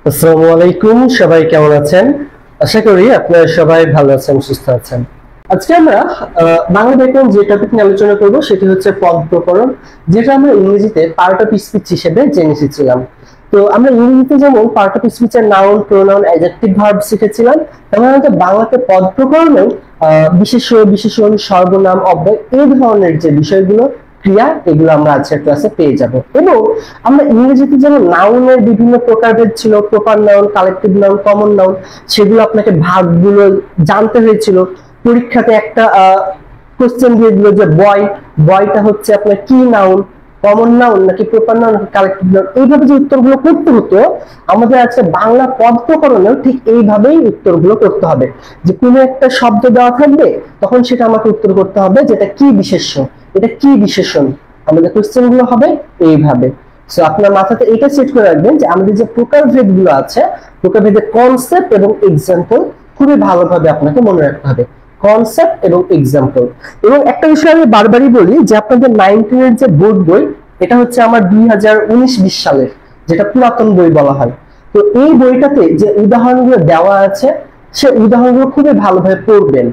আসসালামু আলাইকুম, সবাই কেমন আছেন? আশা করি আপনারা সবাই ভালো আছেন, সুস্থ আছেন। আজকে আমরা বাংলা ব্যাকরণ যে টপিক নিয়ে আলোচনা করব সেটি হচ্ছে পদ প্রকরণ, যেটা আমরা ইংরেজিতে পার্ট অফ স্পিচ হিসেবে জেনে এসেছিলাম। তো আমরা ইংরেজিতে যেমন পার্ট অফ স্পিচের নাউন, প্রোনাউন, অ্যাডজেক্টিভ, ভার্ব শিখেছিলাম, তেমন আমাদের বাংলাতে পদ প্রকরণেও বিশেষ্য, বিশেষণ, সর্বনাম, অব্যয় এই ধরনের যে বিষয়গুলো, ক্রিয়া, এগুলো আমরা আজকের ক্লাসে পেয়ে যাব। এবং আমরা ইংরেজিতে যেমন নাউনের বিভিন্ন প্রকারভেদ ছিল, proper noun, collective noun, common noun, সেগুলো আপনাকে ভাগগুলো জানতে হয়েছিল। পরীক্ষাতে একটা কোশ্চেন দিয়ে দিল যে বয়টা হচ্ছে আপনার কি নাউন, কমন নাউন নাকি প্রপার নাউন নাকি কালেকটিভ নাউন, এইভাবে যে উত্তরগুলো করতে হতো, আমাদের আজকে বাংলা পদ প্রকরণেও ঠিক এইভাবেই উত্তরগুলো করতে হবে। যে কোনো একটা শব্দ দেওয়া থাকবে, তখন সেটা আমাকে উত্তর করতে হবে যেটা কি বিশেষ্য, এটা কি বিশেষণ। আমাদের কোশ্চেন গুলো হবে এইভাবে। সো আপনার মাথাতে এটা সেট করে রাখবেন যে আমাদের যে প্রকারভেদ গুলো আছে, প্রকারভেদের কনসেপ্ট এবং এক্সাম্পল খুবই ভালোভাবে আপনাকে মনে রাখতে হবে। কনসেপ্ট এবং এক্সাম্পল। এবং একটা বিষয় আমি বারবারই বলি যে আপনাদের 9 এর যে বোর্ড বই, এটা হচ্ছে আমার 2019-20 সালের, যেটা পুরাতন বই বলা হয়। তো এই বইটাতে যে উদাহরণগুলো দেওয়া আছে, সে উদাহরণগুলো খুবই ভালোভাবে পড়বেন।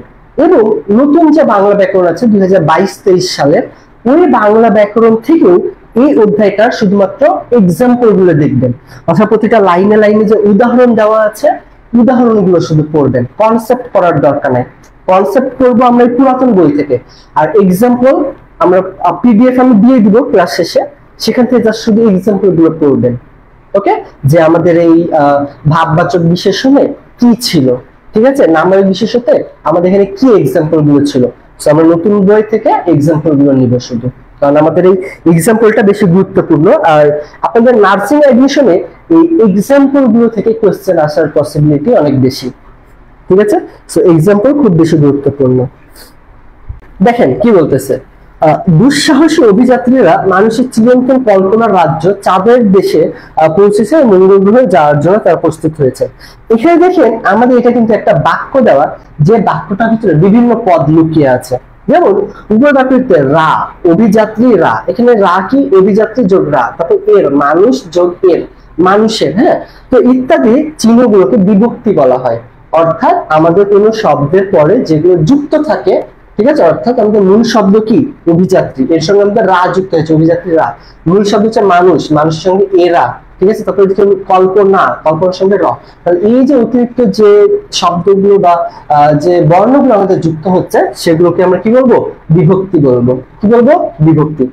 এবং নতুন যে বাংলা ব্যাকরণ আছে 2022-23 সালের, ওই বাংলা ব্যাকরণ থেকেও এই অধ্যায়টা শুধুমাত্র এক্সাম্পল গুলো দেখবেন। অর্থাৎ প্রতিটা লাইনে লাইনে যে উদাহরণ দেওয়া আছে, উদাহরণগুলো শুধু পড়বেন, কনসেপ্ট পড়ার দরকার নাই। কনসেপ্ট করবো আমরা এই পুরাতন বই থেকে, আর এক্সাম্পল আমরা পিডিএফ আমি দিয়ে দিব ক্লাস শেষে, সেখান থেকে জাস্ট শুধু এক্সাম্পল গুলো পড়বেন। ওকে, যে আমাদের এই ভাববাচক বিশেষণে কি ছিল, ঠিক আছে, নামের বিশেষতে আমাদের এখানে কি এক্সাম্পল গুলো ছিল। তো আমরা নতুন বই থেকে এক্সাম্পল গুলো নিব শুধু, কারণ আমাদের এই এক্সাম্পলটা বেশি গুরুত্বপূর্ণ। আর আপনাদের নার্সিং এডমিশনে এই এক্সাম্পল গুলো থেকে কোশ্চেন আসার পসিবিলিটি অনেক বেশি, ঠিক আছে। সো এক্সাম্পল খুব বেশি গুরুত্বপূর্ণ। দেখেন কি বলতেছে, দুঃসাহসী অভিযাত্রীরা মানুষের চিরন্তন কল্পনার রাজ্য চাঁদের দেশে পৌঁছেছে, মঙ্গল গ্রহে যাওয়ার জন্য তারা প্রস্তুত হয়েছে। এখানে দেখেন আমাদের এটা কিন্তু একটা বাক্য দেওয়া, যে বাক্যটার ভিতরে বিভিন্ন পদ লুকিয়ে আছে। যেমন উপর বাক্যতে রা, অভিযাত্রী রা, এখানে রা কি, অভিযাত্রী যোগ রা, তারপর এর, মানুষ যোগ এর, মানুষের, হ্যাঁ। তো ইত্যাদি চিহ্নগুলোকে বিভক্তি বলা হয়। অর্থাৎ আমাদের কোনো শব্দের পরে যেগুলো যুক্ত থাকে, ঠিক আছে, অর্থাৎ আমাদের মূল শব্দ কি, অভিযাত্রী, এর সঙ্গে আমাদের রা যুক্ত হয়েছে, অভিযাত্রী রা। মূল শব্দ হচ্ছে মানুষ, মানুষের সঙ্গে এরা, ঠিক আছে। তারপরে কল্পনা, কল্পনার সঙ্গে র। তাহলে এই যে অতিরিক্ত যে শব্দগুলো বা যে বর্ণগুলো আমাদের যুক্ত হচ্ছে, সেগুলোকে আমরা কি বলবো, বিভক্তি বলবো। কি বলবো, বিভক্তি।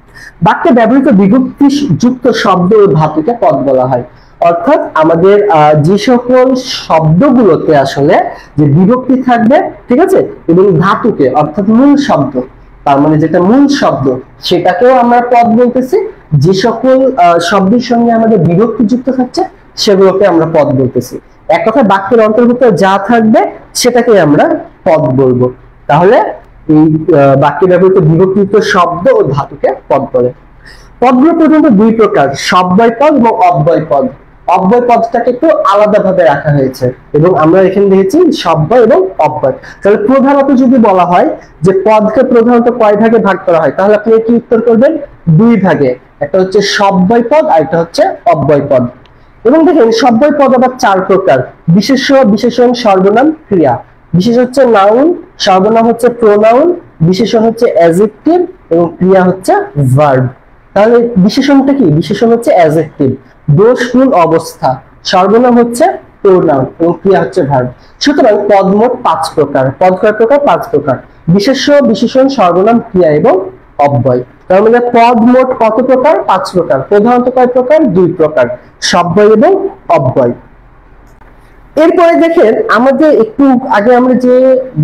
বাক্যে ব্যবহৃত বিভক্তি যুক্ত শব্দ ও ধাতুকে পদ বলা হয়। অর্থাৎ আমাদের যে সকল শব্দগুলোতে আসলে যে বিভক্তি থাকবে, ঠিক আছে, এবং ধাতুকে অর্থাৎ মূল শব্দ, তার মানে যেটা মূল শব্দ, সেটাকেও আমরা পদ বলতেছি। যে সকল শব্দের সঙ্গে আমাদের বিভক্তি যুক্ত থাকছে, সেগুলোকে আমরা পদ বলতেছি। এক কথা বাক্যের অন্তর্ভুক্ত যা থাকবে সেটাকে আমরা পদ বলবো। তাহলে এই বাক্যে ব্যবহৃত বিভক্তিযুক্ত শব্দ ও ধাতুকে পদ বলে। পদগুলো প্রধানত দুই প্রকার, সব্যয় পদ এবং অব্যয় পদ। অব্যয় পদটাকে একটু আলাদাভাবে রাখা হয়েছে, এবং আমরা এখানে দেখেছি সব্যয় এবং অব্যয়। তাহলে প্রধানত যদি বলা হয় যে পদকে প্রধানত কয় ভাগে ভাগ করা হয়, তাহলে আপনি কি উত্তর করবেন, দুই ভাগে। একটা হচ্ছে সব্যয় পদ আর একটা হচ্ছে অব্যয় পদ। এবং দেখেন সব্যয় পদ আবার চার প্রকার, বিশেষ্য, বিশেষণ, সর্বনাম, ক্রিয়া। বিশেষ হচ্ছে নাউন, সর্বনাম হচ্ছে প্রোনাউন, বিশেষণ হচ্ছে অ্যাডজেক্টিভ এবং ক্রিয়া হচ্ছে ভার্ব। তাহলে বিশেষণটা কি, বিশেষণ হচ্ছে অ্যাডজেক্টিভ, দোষ, গুণ, অবস্থা। সর্বনাম হচ্ছে প্রোনাউন এবং ক্রিয়া হচ্ছে ভার্ব। সুতরাং পদ মোট 5 প্রকার। পদ কয় প্রকার, 5 প্রকার, বিশেষ্য, বিশেষণ, সর্বনাম, ক্রিয়া এবং অব্যয়। তার মানে পদ মোট কত প্রকার, 5 প্রকার। প্রধানত কয় প্রকার, 2 প্রকার, সব্যয় এবং অব্যয়। এরপরে দেখেন আমাদের একটু আগে আমরা যে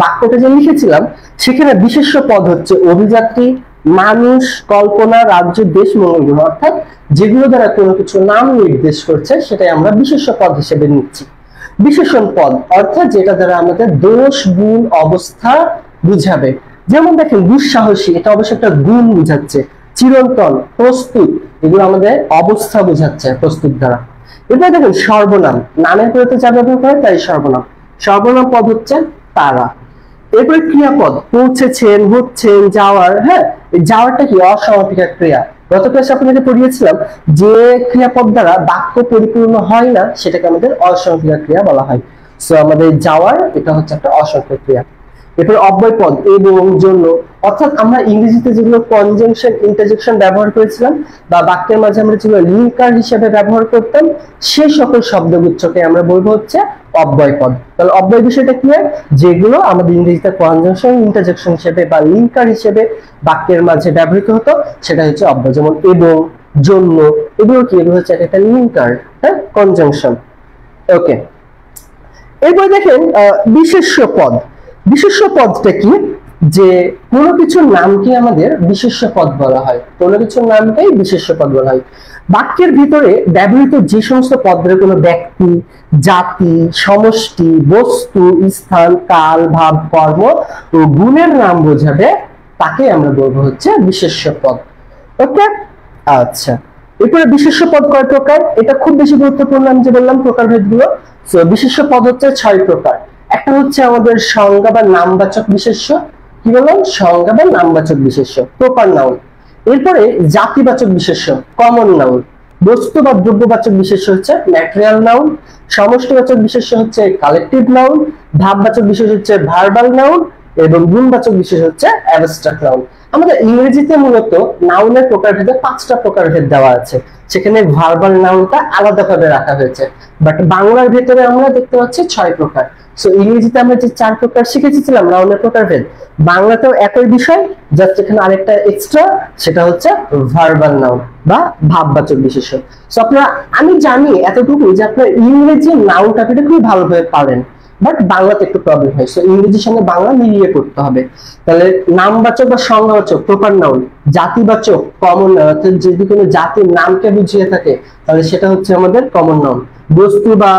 বাক্যটা যে লিখেছিলাম, সেখানে বিশেষ্য পদ হচ্ছে অভিযাত্রী, মানুষ, কল্পনা, রাজ্য, দেশ, মঙ্গল গ্রহ। অর্থাৎ যেগুলো দ্বারা কোনো কিছু নাম নির্দেশ করছে, সেটাই আমরা বিশেষ্য পদ হিসেবে নিচ্ছি। বিশেষণ পদ অর্থাৎ যেটা দ্বারা আমাদের দোষ, গুণ, অবস্থা বুঝাবে। যেমন দেখেন দুঃসাহসী, এটা অবশ্যই একটা গুণ বুঝাচ্ছে। চিরন্তন, প্রস্তুত, এগুলো আমাদের অবস্থা বুঝাচ্ছে প্রস্তুত দ্বারা। এবার দেখেন সর্বনাম, নামের পরে যা ব্যবহার করে তাই সর্বনাম। সর্বনাম পদ হচ্ছে তারা। এরপরে ক্রিয়াপদ, পৌঁছেছেন, হচ্ছেন, যাওয়ার, হ্যাঁ, যাওয়ারটা কি, অসমাপিকা ক্রিয়া, গত ক্লাসে আপনাকে পড়িয়েছিলাম যে ক্রিয়াপদ দ্বারা বাক্য পরিপূর্ণ হয় না সেটাকে আমাদের অসংখ্যিক ক্রিয়া বলা হয়। সো আমাদের যাওয়ার এটা হচ্ছে একটা অসংখ্যিক ক্রিয়া। এরপর অব্যয় পদ এবং, জন্য, অর্থাৎ আমরা ইংরেজিতে যেগুলো কনজাংশন ইন্টারজেকশন ব্যবহার করেছিলাম বা বাক্যের মাঝে আমরা যেগুলো লিঙ্কার হিসেবে ব্যবহার করতাম সেই সকল শব্দগুচ্ছকে আমরা বলবো হচ্ছে অব্যয় পদ। তাহলে অব্যয় বিষয়টা কি হয়, যেগুলো আমাদের ইংরেজিতে কনজাংশন ইন্টারজেকশন হিসেবে বা লিঙ্কার হিসেবে বাক্যের মাঝে ব্যবহৃত হতো সেটা হচ্ছে অব্যয়। যেমন এবং, জন্য, এগুলো কি, এগুলো হচ্ছে একটা লিঙ্কার, হ্যাঁ, কনজাংশন। ওকে, এরপর দেখেন বিশেষ্য পদ। বিশেষ্য পদটা কি, যে কোনো কিছুর নামকে আমাদের বিশেষ্য পদ বলা হয়, কোনো কিছুর নামকেই বিশেষ্য পদ বলা হয়। বাক্যের ভিতরে ব্যবহৃত যে সমস্ত পদের কোনো ব্যক্তি, জাতি, সমষ্টি, বস্তু, স্থান, কাল, ভাব, কর্ম ও গুণের নাম বোঝাবে তাকে আমরা বলবো হচ্ছে বিশেষ্য পদ। ওকে, আচ্ছা, এরপরে বিশেষ্য পদ কয় প্রকার, এটা খুব বেশি গুরুত্বপূর্ণ। আমি যে বললাম প্রকারভেদগুলো, সো বিশেষ্য পদ হচ্ছে 6 প্রকার। একটা হচ্ছে আমাদের সংজ্ঞা বা নামবাচক বিশেষ্য, কি বললাম, সংজ্ঞা বা নামবাচক বিশেষ্য, প্রপার নাউন। এরপরে জাতিবাচক বিশেষ্য, কমন নাউন। বস্তু বা দ্রব্যবাচক বিশেষ্য হচ্ছে ম্যাটেরিয়াল নাউন। সমষ্টিবাচক বিশেষ্য হচ্ছে কালেকটিভ নাউন। ভাববাচক বিশেষ্য হচ্ছে ভার্বাল নাউন এবং গুণবাচক বিশেষ্য হচ্ছে অ্যাবস্ট্রাক্ট নাউন। আমাদের ইংরেজিতে মূলত নাউনের প্রকারভেদে 5টা প্রকারভেদ দেওয়া আছে, সেখানে ভার্বাল নাউনটা আলাদাভাবে রাখা হয়েছে, বাট বাংলার ভেতরে আমরা দেখতে পাচ্ছি 6 প্রকার। সো ইংরেজিতে আমরা যে 4 প্রকার শিখেছিলাম নাউনের প্রকারভেদ, বাংলাতেও একই বিষয়, জাস্ট এখানে আরেকটা এক্সট্রা, সেটা হচ্ছে ভার্বাল নাউন বা ভাববাচক বিশেষ্য। সো আপনারা, আমি জানি এতটুকু যে আপনারা ইংরেজি নাউন টপিকটা খুব ভালোভাবে পারেন, বাট বাংলাতে একটু প্রবলেম হয়। সো ইংরেজির সঙ্গে বাংলা মিলিয়ে করতে হবে। তাহলে নামবাচক বা সংজ্ঞাবাচক প্রপার নাউন, জাতিবাচক কমন নাউন, অর্থাৎ যদি কোনো জাতির নামকে বুঝিয়ে থাকে তাহলে সেটা হচ্ছে আমাদের কমন নাউন। বস্তু বা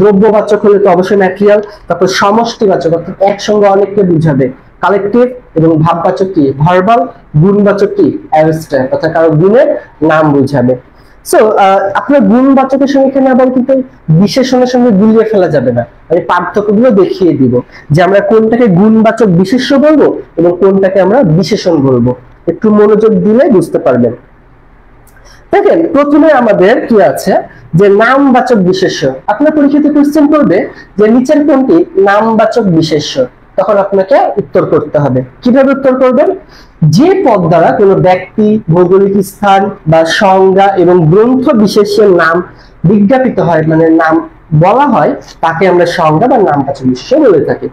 দ্রব্যবাচক হলে তো অবশ্যই ম্যাটেরিয়াল। তারপর সমষ্টিবাচক অর্থাৎ একসঙ্গে অনেককে বুঝাবে, কালেকটিভ। এবং ভাববাচক কি, ভার্বাল। গুণবাচক কি, অ্যাবস্ট্রাক্ট, অর্থাৎ কারো গুণের নাম বুঝাবে। সো আপনার গুণবাচকের সঙ্গে এখানে আবার কিন্তু বিশেষণের সঙ্গে গুলিয়ে ফেলা যাবে না, আমি পার্থক্যগুলো দেখিয়ে দিব যে আমরা কোনটাকে গুণবাচক বিশেষ্য বলবো এবং কোনটাকে আমরা বিশেষণ বলবো। একটু মনোযোগ দিলে বুঝতে পারবেন। দেখেন, প্রথমে আমাদের কি আছে, যে নামবাচক বিশেষ্য। আপনার পরীক্ষাতে কোশ্চেন করবে যে নিচের কোনটি নামবাচক বিশেষ্য, তখন আপনাকে উত্তর করতে হবে। কিভাবে উত্তর করবেন, যে পদ দ্বারা কোনো ব্যক্তি, ভৌগোলিক স্থান বা সংজ্ঞা এবং গ্রন্থ বিশেষের নাম বিজ্ঞাপিত হয়, মানে নাম বলা হয়, তাকে আমরা সংজ্ঞা বা নামবাচক বিশেষ্য বলে থাকি।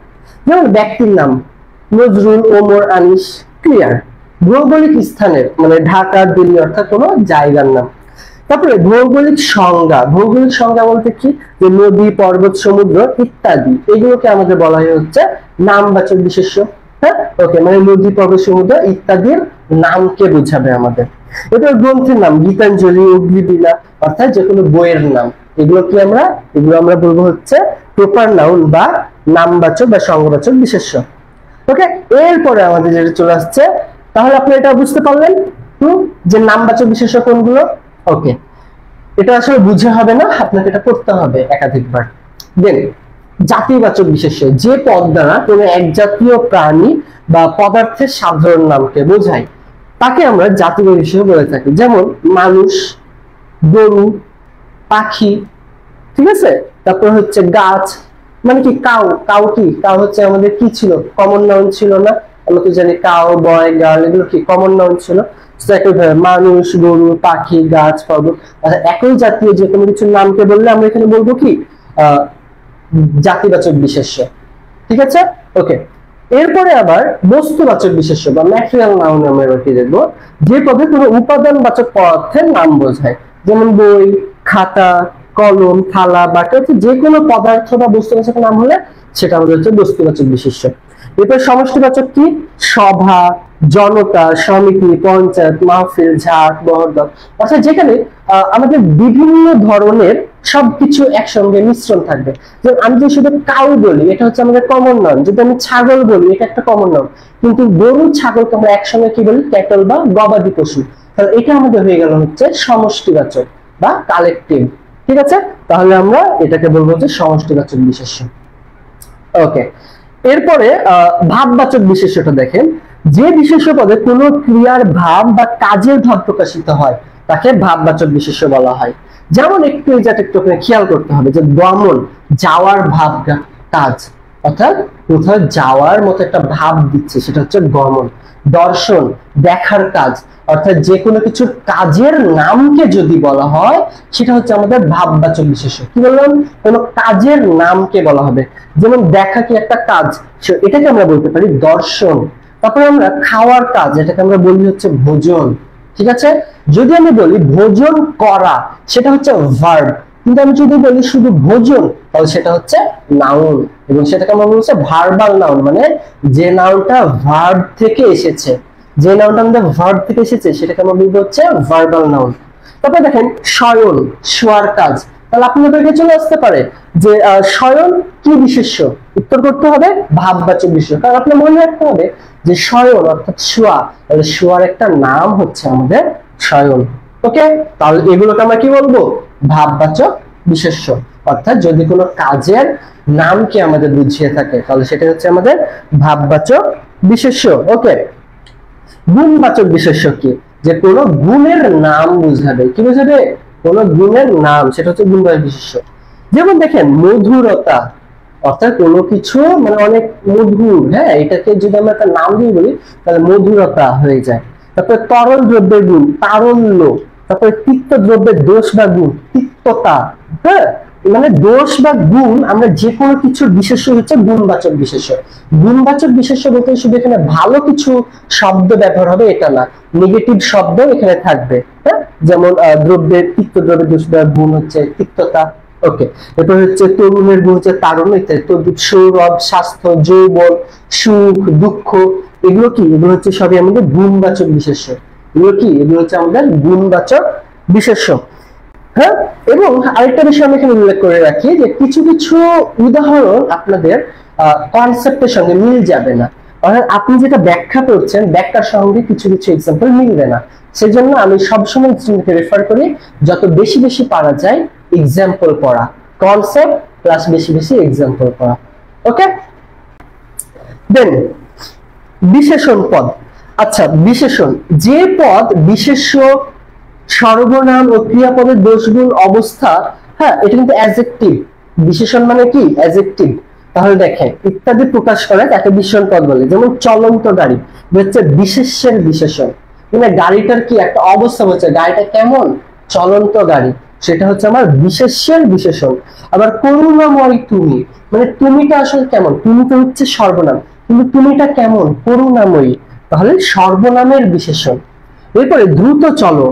যেমন ব্যক্তির নাম নজরুল, ওমর, আনিস, ক্লিয়ার। ভৌগোলিক স্থানের মানে ঢাকা, দিল্লি, অর্থাৎ কোনো জায়গার নাম। তারপরে ভৌগোলিক সংজ্ঞা, ভৌগোলিক সংজ্ঞা বলতে কি, যে নদী, পর্বত, সমুদ্র ইত্যাদি, এগুলোকে আমাদের বলা হয় হচ্ছে নামবাচক বিশেষ্য। হ্যাঁ, ওকে, মানে নদী, পর্বত, সমুদ্র ইত্যাদির নামকে বোঝাবে আমাদের। এবার গ্রন্থের নাম, গীতাঞ্জলি, অগ্নিবীণা, অর্থাৎ যে কোনো বইয়ের নাম, এগুলো কি আমরা, এগুলো আমরা বলবো হচ্ছে প্রপার নাউন বা নামবাচক বা সংজ্ঞাবাচক বিশেষ্য। ওকে, এরপরে আমাদের যেটা চলে আসছে, তাহলে আপনি এটা বুঝতে পারলেন যে নামবাচক বিশেষ্য কোনগুলো। ওকে, এটা আসলে বুঝে হবে না, আপনাকে এটা করতে হবে একাধিকবার। দেন জাতিবাচক বিশেষ্য, যে পদ দ্বারা কোনো এক জাতীয় প্রাণী বা পদার্থের সাধারণ নামকে বোঝায় তাকে আমরা জাতিবাচক বিশেষ্য বলে থাকি। যেমন মানুষ, গরু, পাখি, ঠিক আছে। তারপর হচ্ছে গাছ, মানে কি কাউ, কাউ কি, কাউ হচ্ছে আমাদের কি ছিল, কমন নাউন ছিল না, আমরা তো জানি কাউ, বয়, গার্ল, এগুলো কি কমন নাউন ছিল। একইভাবে মানুষ, গরু, পাখি, গাছ, পর্বত, একই জাতীয় যে কোনো কিছুর নামকে বললে আমরা এখানে বলবো কি জাতিবাচক বিশেষ্য। ঠিক আছে, ওকে। এরপরে আবার বস্তুবাচক বিশেষ্য বা ম্যাটেরিয়াল নাউন আমরা কি দেখবো, যে পদে কোনো উপাদানবাচক পদার্থের নাম বোঝায়। যেমন বই, খাতা, কলম, থালা, বাটি, যে কোনো পদার্থ বা বস্তুবাচক নাম হলে সেটা আমাদের হচ্ছে বস্তুবাচক বিশেষ্য। এরপর সমষ্টিবাচক কি, সভা, জনতা, সমিতি, পঞ্চায়েত, মাহফিল, ঝাঁক, মহরদল, অর্থাৎ যেখানে আমাদের বিভিন্ন ধরনের সবকিছু একসঙ্গে মিশ্রণ থাকবে। যেমন আমি যদি শুধু কাউ বলি এটা হচ্ছে আমাদের কমন নাউন, যদি আমি ছাগল বলি এটা একটা কমন নাউন, কিন্তু গরু, ছাগলকে আমরা একসঙ্গে কি বলি, ক্যাটল বা গবাদি পশু, তাহলে এটা আমাদের হয়ে গেল হচ্ছে সমষ্টিবাচক বা কালেকটিভ। ঠিক আছে, তাহলে আমরা এটাকে বলবো হচ্ছে সমষ্টিবাচক বিশেষ্য। ওকে, এরপরে ভাববাচক বিশেষ্যটা দেখেন, যে বিশেষ্য পদে কোনো ক্রিয়ার ভাব বা কাজের ভাব প্রকাশিত হয় তাকে ভাববাচক বিশেষ্য বলা হয়। যেমন একটু এই জায়গাটা একটু খেয়াল করতে হবে যে গমন, যাওয়ার ভাব কাজ, অর্থাৎ কোথাও যাওয়ার মতো একটা ভাব দিচ্ছে, সেটা হচ্ছে গমন। দর্শন, দেখার কাজ, অর্থাৎ যে কোনো কিছুর কাজের নামকে যদি বলা হয় সেটা হচ্ছে আমাদের ভাববাচক বিশেষ্য। কি বললাম? কোনো কাজের নামকে বলা হবে। যেমন দেখা কি একটা কাজ, এটাকে আমরা বলতে পারি দর্শন। তারপরে আমরা খাওয়ার কাজ, এটাকে আমরা বলি হচ্ছে ভোজন। ঠিক আছে? যদি আমি বলি ভোজন করা, সেটা হচ্ছে ভার্ব, কিন্তু আমি যদি বলি শুধু ভোজন, তাহলে সেটা হচ্ছে নাউন, এবং সেটাকে আমরা বলছি ভার্বাল নাউন, মানে যে নাউনটা ভার্ব থেকে এসেছে, যে নাউনটা আমাদের ভার্ব থেকে এসেছে সেটাকে আমরা বলবো হচ্ছে ভার্বাল নাউন। তারপরে দেখেন শয়ন, শোয়ার কাজ। তাহলে আপনাদেরকে চলে আসতে পারে যে শয়ন কি বিশেষ্য? উত্তর করতে হবে ভাববাচক বিশেষ্য, কারণ আপনার মনে রাখতে হবে যে শয়ন অর্থাৎ শোয়া, তাহলে শোয়ার একটা নাম হচ্ছে আমাদের শয়ন। ওকে, তাহলে এগুলোকে আমরা কি বলবো? ভাববাচক বিশেষ্য। অর্থাৎ যদি কোনো কাজের নামকে আমাদের বুঝিয়ে থাকে তাহলে সেটা হচ্ছে আমাদের ভাববাচক বিশেষ্য। ওকে, গুণবাচক বিশেষ্য কি? যে কোনো গুণের নাম বুঝাবে। কি বুঝাবে? কোনো গুণের নাম, সেটা হচ্ছে গুণবাচক বিশেষ্য। যেমন দেখেন মধুরতা, অর্থাৎ কোনো কিছু মানে অনেক মধুর, হ্যাঁ, এটাকে যদি আমরা একটা নাম দিয়ে বলি তাহলে মধুরতা হয়ে যায়। তারপরে তরল দ্রব্যের গুণ, তারল্য। তারপরে তিক্ত দ্রব্যের দোষ বা গুণ, তিক্ততা। হ্যাঁ, মানে দোষ বা গুণ, আমরা যে কোনো কিছুর বিশেষ্য হচ্ছে গুণবাচক বিশেষ্য। গুণবাচক বিশেষ্য বলতে শুধু এখানে ভালো কিছু শব্দ ব্যবহার হবে এটা না, নেগেটিভ শব্দ এখানে থাকবে। হ্যাঁ, যেমন দ্রব্যের, তিক্ত দ্রব্যের দোষ বা গুণ হচ্ছে তিক্ততা। ওকে, এরপর হচ্ছে তরুণের গুণ হচ্ছে তারুণ্য ইত্যাদি। তো সৌরভ, স্বাস্থ্য, যৌবন, সুখ, দুঃখ, এগুলো কি? এগুলো হচ্ছে সবই আমাদের গুণবাচক বিশেষ্য। এগুলো কি? এগুলো হচ্ছে আমাদের গুণবাচক বিশেষ্য। হ্যাঁ, এবং আরেকটা বিষয় আমি এখানে উল্লেখ করে রাখি যে কিছু কিছু উদাহরণ আপনাদের কনসেপ্টের সঙ্গে মিল যাবে না, অর্থাৎ আপনি যেটা ব্যাখ্যা করছেন ব্যাখ্যার সঙ্গে কিছু কিছু এক্সাম্পল মিলবে না। সেজন্য আমি সবসময় স্টুডেন্টকে রেফার করি যত বেশি বেশি পারা যায় এক্সাম্পল পড়া, কনসেপ্ট প্লাস বেশি বেশি এক্সাম্পল পড়া। ওকে, দেন বিশেষণ পদ। আচ্ছা, বিশেষণ, যে পদ বিশেষ্য, সর্বনাম ও ক্রিয়াপদের দোষগুণ অবস্থা, হ্যাঁ, এটা কিন্তু অ্যাডজেক্টিভ। বিশেষণ মানে কি? অ্যাডজেক্টিভ। তাহলে দেখেন ইত্যাদি প্রকাশ করে তাকে বিশেষণ পদ বলে। যেমন চলন্ত গাড়ি হচ্ছে বিশেষ্যের বিশেষণ, মানে গাড়িটার কি একটা অবস্থা হচ্ছে, গাড়িটা কেমন, চলন্ত গাড়ি, সেটা হচ্ছে আমার বিশেষ্যের বিশেষণ। আবার করুণাময় তুমি, মানে তুমিটা আসলে কেমন, তুমি তো হচ্ছে সর্বনাম, কিন্তু তুমিটা কেমন, করুণাময়ী, তাহলে সর্বনামের বিশেষণ। এরপরে দ্রুত চলো,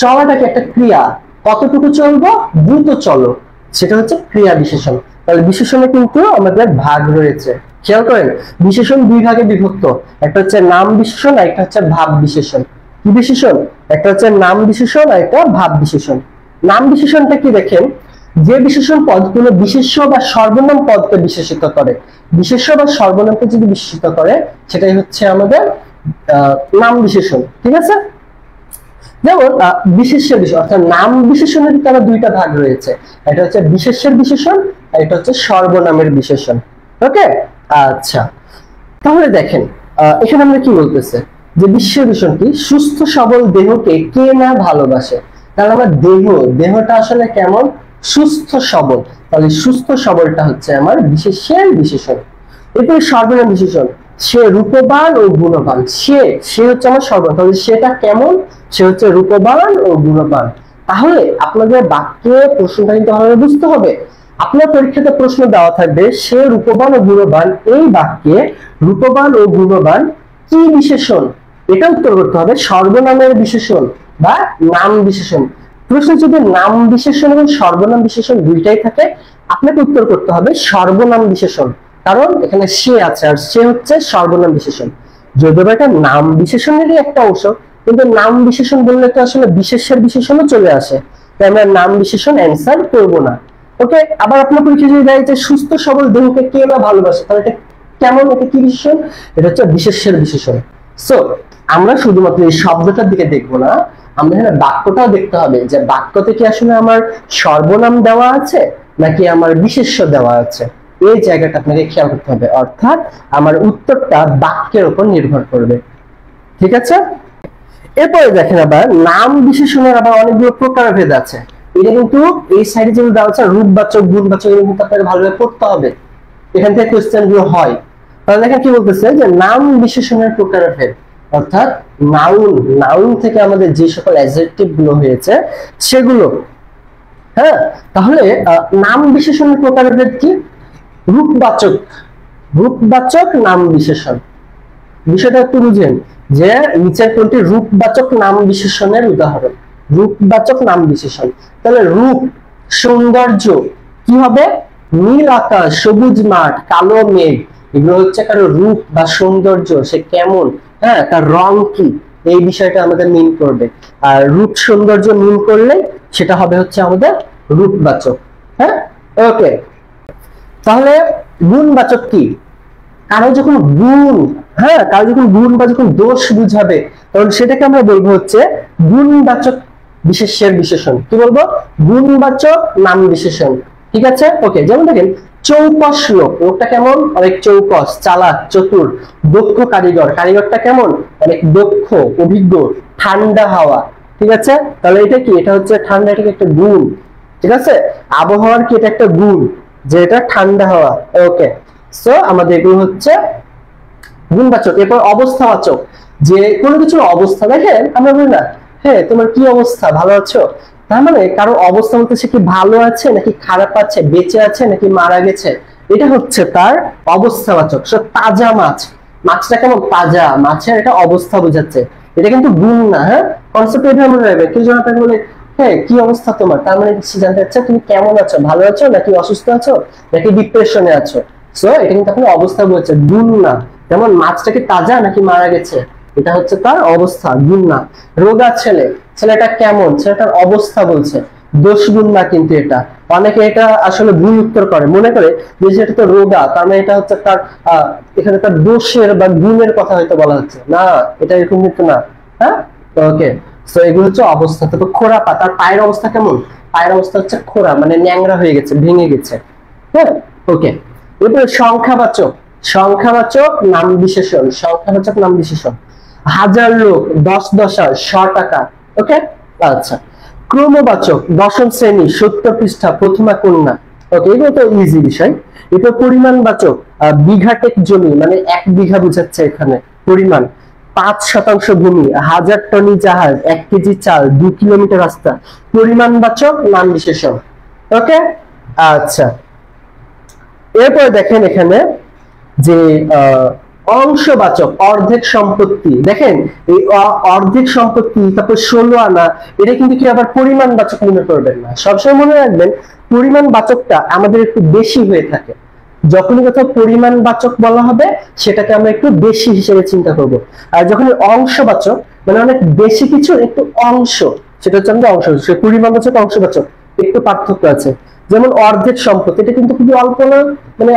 চলাটাকে একটা ক্রিয়া, কতটুকু চলবো, দ্রুত চলো, সেটা হচ্ছে ক্রিয়া বিশেষণ। তাহলে বিশেষণে কিন্তু আমাদের ভাগ রয়েছে, খেয়াল করেন বিশেষণ দুই ভাগে বিভক্ত, একটা হচ্ছে নাম বিশেষণ আর একটা হচ্ছে ভাব বিশেষণ। কি বিশেষণ? একটা হচ্ছে নাম বিশেষণ আর একটা ভাব বিশেষণ। নাম বিশেষণটা কি? দেখেন যে বিশেষণ পদ কোনো বিশেষ্য বা সর্বনাম পদকে বিশেষিত করে, বিশেষ্য বা সর্বনামকে যদি বিশেষিত করে সেটাই হচ্ছে আমাদের নাম বিশেষণ। ঠিক আছে? যেমন বিশেষ্যের বিশেষণ, অর্থাৎ নাম বিশেষণের তারা দুইটা ভাগ রয়েছে, এটা হচ্ছে বিশেষ্যের বিশেষণ আর এটা হচ্ছে সর্বনামের বিশেষণ। ওকে, আচ্ছা, তাহলে দেখেন এখানে আমরা কি বলতেছে যে বিশেষ্যের বিশেষণ কি? সুস্থ সবল দেহকে কে না ভালোবাসে। তাহলে আমার দেহটা আসলে কেমন, সুস্থ সবল, তাহলে সুস্থ সবলটা হচ্ছে আমার বিশেষ্যের বিশেষণ। এরপরে সর্বনাম বিশেষণ, সে রূপবান ও গুণবান, সে হচ্ছে আমার সর্বনাম, তাহলে সেটা কেমন, সে হচ্ছে রূপবান ও গুণবান। তাহলে আপনাদের বাক্যে প্রশ্নটা কিন্তু ভালোভাবে বুঝতে হবে। আপনার পরীক্ষাতে প্রশ্ন দেওয়া থাকবে সে রূপবান ও গুণবান, এই বাক্যে রূপবান ও গুণবান কি বিশেষণ, এটা উত্তর করতে হবে সর্বনামের বিশেষণ বা নাম বিশেষণ। প্রশ্ন যদি নাম বিশেষণ এবং সর্বনাম বিশেষণ দুইটাই থাকে, আপনাকে উত্তর করতে হবে সর্বনাম বিশেষণ, কারণ এখানে সে আছে আর সে হচ্ছে সর্বনাম বিশেষণ। যদিও এটা নাম বিশেষণেরই একটা অংশ, কিন্তু নাম বিশেষণ বললে তো আসলে বিশেষ্যের বিশেষণও চলে আসে, তাই আমরা নাম বিশেষণ অ্যান্সার করব না। ওকে, আবার আপনার পরীক্ষা যদি দেয় যে সুস্থ সবল দেহকে কে না ভালোবাসে, তাহলে এটা কেমন, এটা কি বিশেষণ, এটা হচ্ছে বিশেষ্যের বিশেষণ। সো আমরা শুধুমাত্র এই শব্দটার দিকে দেখবো না, আমরা এখানে বাক্যটাও দেখতে হবে যে বাক্যতে কি আসলে আমার সর্বনাম দেওয়া আছে নাকি আমার বিশেষ্য দেওয়া আছে। এই জায়গাটা আপনাকে খেয়াল করতে হবে, অর্থাৎ আমার উত্তরটা বাক্যের উপর নির্ভর করবে। ঠিক আছে, এরপরে দেখেন আবার নাম বিশেষণের আবার অনেকগুলো প্রকারভেদ আছে। এটা কিন্তু এই সাইডে যেগুলো দেওয়া আছে রূপবাচক গুণবাচক, এগুলো কিন্তু আপনাকে ভালোভাবে পড়তে হবে, এখান থেকে কোশ্চেন গুলো হয়। তাহলে দেখেন কি বলতেছে যে নাম বিশেষণের প্রকারভেদ, অর্থাৎ নাউন, নাউন থেকে আমাদের যে সকল অ্যাডজেক্টিভ গুলো হয়েছে সেগুলো। হ্যাঁ, তাহলে নাম বিশেষণের প্রকারভেদ কি? রূপবাচক, রূপবাচক নাম বিশেষণ। বিষয়টা একটু বুঝেন যে নিচের কোনটি রূপবাচক নাম বিশেষণের উদাহরণ। রূপবাচক নাম বিশেষণ, তাহলে রূপ, সৌন্দর্য কি হবে? নীল আকাশ, সবুজ মাঠ, কালো মেঘ, এগুলো হচ্ছে কারো রূপ বা সৌন্দর্য, সে কেমন, হ্যাঁ, তার রং কি, এই বিষয়টা আমাদের মিন করবে। আর রূপ সৌন্দর্য মিন করলে সেটা হবে হচ্ছে আমাদের রূপবাচক। হ্যাঁ, ওকে। তাহলে গুণবাচক কি? কারো যখন গুণ, হ্যাঁ, কারো যখন গুণ বা যখন দোষ বুঝাবে তখন সেটাকে আমরা বলবো হচ্ছে গুণবাচক বিশেষ্যের বিশেষণ। কি বলবো? গুণবাচক নাম বিশেষণ। ঠিক আছে, ওকে। যেমন দেখেন চৌকস লোক, লোকটা কেমন? অনেক চৌকস, চালাক, চতুর। দক্ষ কারিগর, কারিগরটা কেমন? অনেক দক্ষ, অভিজ্ঞ। ঠান্ডা হাওয়া, ঠিক আছে, তাহলে এটা কি? এটা হচ্ছে ঠান্ডা, এটা একটা গুণ। ঠিক আছে, আবহাওয়ার কি? এটা একটা গুণ যে এটা ঠান্ডা হাওয়া। ওকে, সো আমাদের এগুলো হচ্ছে গুণবাচক। এরপর অবস্থাবাচক, যে কোনো কিছুর অবস্থা। দেখেন আমরা বলি না, হ্যাঁ তোমার কি অবস্থা, ভালো আছো? তার মানে কারো অবস্থা বলতে সে কি ভালো আছে নাকি খারাপ আছে, বেঁচে আছে নাকি মারা গেছে, এটা হচ্ছে তার অবস্থাবাচক। সো তাজা মাছ, মাছটা কেমন? তাজা, মাছের এটা অবস্থা বোঝাচ্ছে, এটা কিন্তু গুণ না। হ্যাঁ, কনসেপ্ট এটা মনে রাখবে। কেউ যখন আপনাকে বলে হ্যাঁ কি অবস্থা তোমার, তার মানে সে জানতে চাচ্ছে তুমি কেমন আছো, ভালো আছো নাকি অসুস্থ আছো নাকি ডিপ্রেশনে আছো। সো এটা কিন্তু আপনি অবস্থা বলছে, গুণ না। যেমন মাছটা কি তাজা নাকি মারা গেছে, এটা হচ্ছে তার অবস্থা, গুণ না। রোগা ছেলে, ছেলেটা কেমন, ছেলেটার অবস্থা বলছে, দোষ গুণ না। কিন্তু এটা অনেকে এটা আসলে ভুল উত্তর করে, মনে করে যে সেটা তো রোগা, তার মানে এটা হচ্ছে তার এখানে তার দোষের বা গুণের কথা হয়তো বলা হচ্ছে না, এটা এরকম কিন্তু না। হ্যাঁ, ওকে। সো এগুলো হচ্ছে অবস্থা। তারপর খোরা পা, তার পায়ের অবস্থা কেমন? পায়ের অবস্থা হচ্ছে খোরা, মানে ন্যাংরা হয়ে গেছে, ভেঙে গেছে। হ্যাঁ, ওকে। এরপরে সংখ্যাবাচক, সংখ্যাবাচক নাম বিশেষণ, সংখ্যাবাচক নাম বিশেষণ। হাজার লোক, 10 দশা, 100 টাকা। ওকে, আচ্ছা। ক্রমবাচক, দশম শ্রেণী, 70 পৃষ্ঠা, প্রথমা কন্যা। ওকে, এগুলো তো ইজি বিষয়। এরপর পরিমাণবাচক, বিঘাটেক জমি, মানে 1 বিঘা বোঝাচ্ছে এখানে পরিমাণ। 5% ভূমি, 1000 টনি জাহাজ, 1 কেজি চাল, 2 কিলোমিটার রাস্তা। পরিমাণবাচক নাম বিশেষণ। ওকে, আচ্ছা। এরপরে দেখেন এখানে যে অংশবাচক, অর্ধেক সম্পত্তি। দেখেন এই অর্ধেক সম্পত্তি, তারপর 16 আনা, এটা কিন্তু কি আবার পরিমাণবাচক মনে করবেন না। সবসময় মনে রাখবেন পরিমাণবাচকটা আমাদের একটু বেশি হয়ে থাকে। যখনই কোথাও পরিমাণবাচক বলা হবে সেটাকে আমরা একটু বেশি হিসেবে চিন্তা করব। আর যখন অংশবাচক, মানে অনেক বেশি কিছু একটু অংশ, সেটা হচ্ছে আমাদের অংশ। পরিমাণবাচক অংশবাচক একটু পার্থক্য আছে। যেমন অর্ধেক সম্পত্তি, এটা কিন্তু খুবই অল্প না, মানে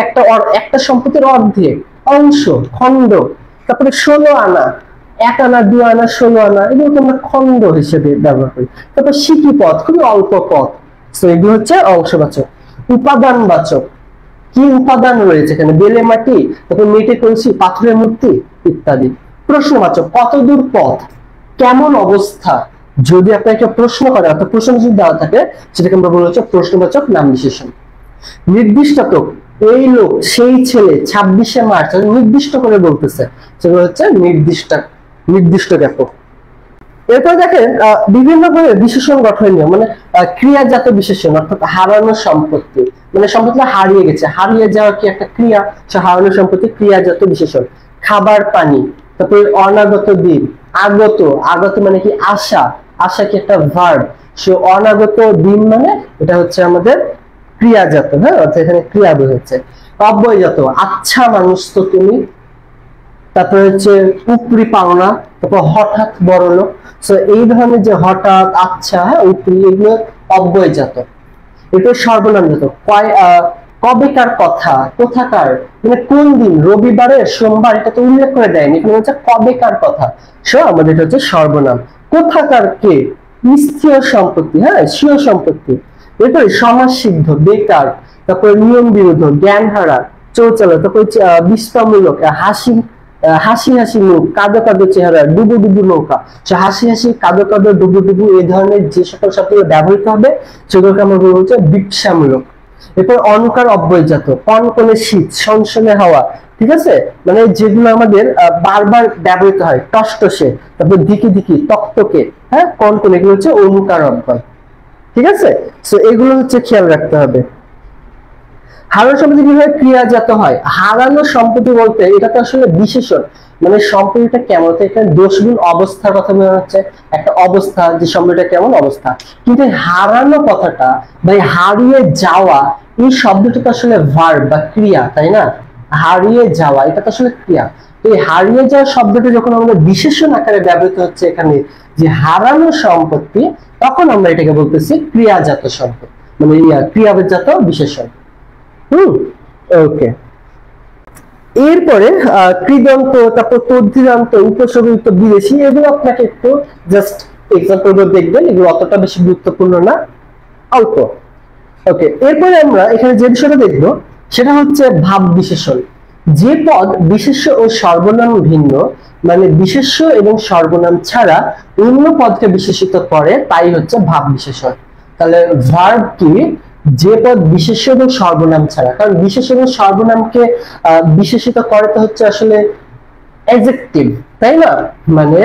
একটা সম্পত্তির অর্ধেক, অংশ, খণ্ড। তারপরে 16 আনা, 1 আনা, 2 আনা, 16 আনা, এগুলো আমরা খণ্ড হিসেবে ব্যবহার করি। তারপর সিকি পথ, খুবই অল্প পথ। তো এগুলো হচ্ছে অংশবাচক। উপাদানবাচক, কি উপাদান রয়েছে এখানে? বেলে মাটি, তারপর মেটে কলসি, পাথরের মূর্তি ইত্যাদি। প্রশ্নবাচক, কতদূর পথ, কেমন অবস্থা। যদি আপনাকে প্রশ্ন করে অর্থাৎ প্রশ্ন যদি দেওয়া থাকে সেটাকে আমরা বলা হচ্ছে প্রশ্নবাচক নাম বিশেষণ। নির্দিষ্টক, এই লোক, সেই ছেলে, 26শে মার্চ, নির্দিষ্ট করে বলতেছে, সেগুলো হচ্ছে নির্দিষ্ট জ্ঞাপক। এরপর দেখেন বিভিন্ন ভাবে বিশেষণ গঠন নিয়ম, মানে ক্রিয়াজাত বিশেষণ, অর্থাৎ হারানো সম্পত্তি, মানে সম্পত্তিটা হারিয়ে গেছে, হারিয়ে যাওয়া কি একটা ক্রিয়া, সে হারানো সম্পত্তি ক্রিয়াজাত বিশেষণ। খাবার পানি, তারপরে অনাগত দিন, আগত, আগত মানে কি আশা, আশা কি একটা ভার্ব, সে অনাগত দিন মানে এটা হচ্ছে আমাদের ক্রিয়াজাত। হ্যাঁ, অর্থাৎ এখানে ক্রিয়া বোঝাচ্ছে। অব্যয়জাত, আচ্ছা মানুষ তো তুমি। তারপরে হচ্ছে উপরি পাওনা, তারপর হঠাৎ বড় লোক। সো এই ধরনের যে হঠাৎ, আচ্ছা, হ্যাঁ, উপরি, এগুলো অব্যয়জাত। এরপর সর্বনামজাত, কবেকার কথা, কোথাকার, মানে কোন দিন, রবিবারের, সোমবার, এটা তো উল্লেখ করে দেয়নি, এখানে হচ্ছে কবেকার কথা। সো আমাদের এটা হচ্ছে সর্বনাম। কোথাকার কে, স্থির সম্পত্তি, হ্যাঁ, স্বীয় সম্পত্তি। এরপরে সমাজ সিদ্ধ, বেকার, তারপর নিয়ম বিরুদ্ধ, জ্ঞান হারা, চৌচালা, তারপর বিস্ফামূলক, হাসি হাসি হাসি মুখ, কাদো কাদো চেহারা, ডুবু ডুবু নৌকা। হাসি হাসি, কাদো কাদো, ডুবু ডুবু এই ধরনের যে সকল শব্দগুলো ব্যবহৃত হবে সেগুলোকে আমরা বলবো হচ্ছে বিপ্সামূলক। এরপর অনকার অব্যয়জাত, কনকনে শীত, সনসনে হাওয়া, ঠিক আছে, মানে যেগুলো আমাদের বারবার ব্যবহৃত হয়, টসটসে, তারপর দিকি দিকি, তকতকে, হ্যাঁ, কনকনে, এগুলো হচ্ছে অনুকার অব্যয়। ঠিক আছে, তো এগুলো হচ্ছে খেয়াল রাখতে হবে। হারানো সম্পত্তি কিভাবে ক্রিয়াজাত হয়? হারানো সম্পত্তি বলতে এটা তো আসলে বিশেষণ, মানে সম্পত্তিটা কেমন, এখানে দোষগুণ অবস্থার কথা বলা হচ্ছে, একটা অবস্থা যে সম্পত্তিটা কেমন অবস্থা। কিন্তু হারানো কথাটা বা হারিয়ে যাওয়া এই শব্দটা তো আসলে ভার্ব বা ক্রিয়া, তাই না? হারিয়ে যাওয়া এটা তো আসলে ক্রিয়া। এই হারিয়ে যাওয়া শব্দটা যখন আমাদের বিশেষণ আকারে ব্যবহৃত হচ্ছে এখানে যে হারানো সম্পত্তি, তখন আমরা এটাকে বলতেছি ক্রিয়াজাত সম্পত্তি, মানে ক্রিয়াজাত বিশেষণ। ওকে, এরপরে কৃদন্ত, তারপর তদ্ধিরান্ত, উপসর্গযুক্ত, বিদেশি, এগুলো আপনাকে একটু জাস্ট এক্সাম্পল দেখবেন, এগুলো অতটা বেশি গুরুত্বপূর্ণ না, অল্প। ওকে, এরপরে আমরা এখানে যে বিষয়টা দেখবো সেটা হচ্ছে ভাব বিশেষণ। যে পদ বিশেষ্য ও সর্বনাম ভিন্ন, মানে বিশেষ্য এবং সর্বনাম ছাড়া অন্য পদকে বিশেষিত করে, তাই হচ্ছে ভাব বিশেষণ। তাহলে ভার্ব কি? যে পদ বিশেষ্য এবং সর্বনাম ছাড়া, কারণ বিশেষ্য এবং সর্বনামকে বিশেষিত করতে হচ্ছে আসলে অ্যাডজেক্টিভ, তাই না? মানে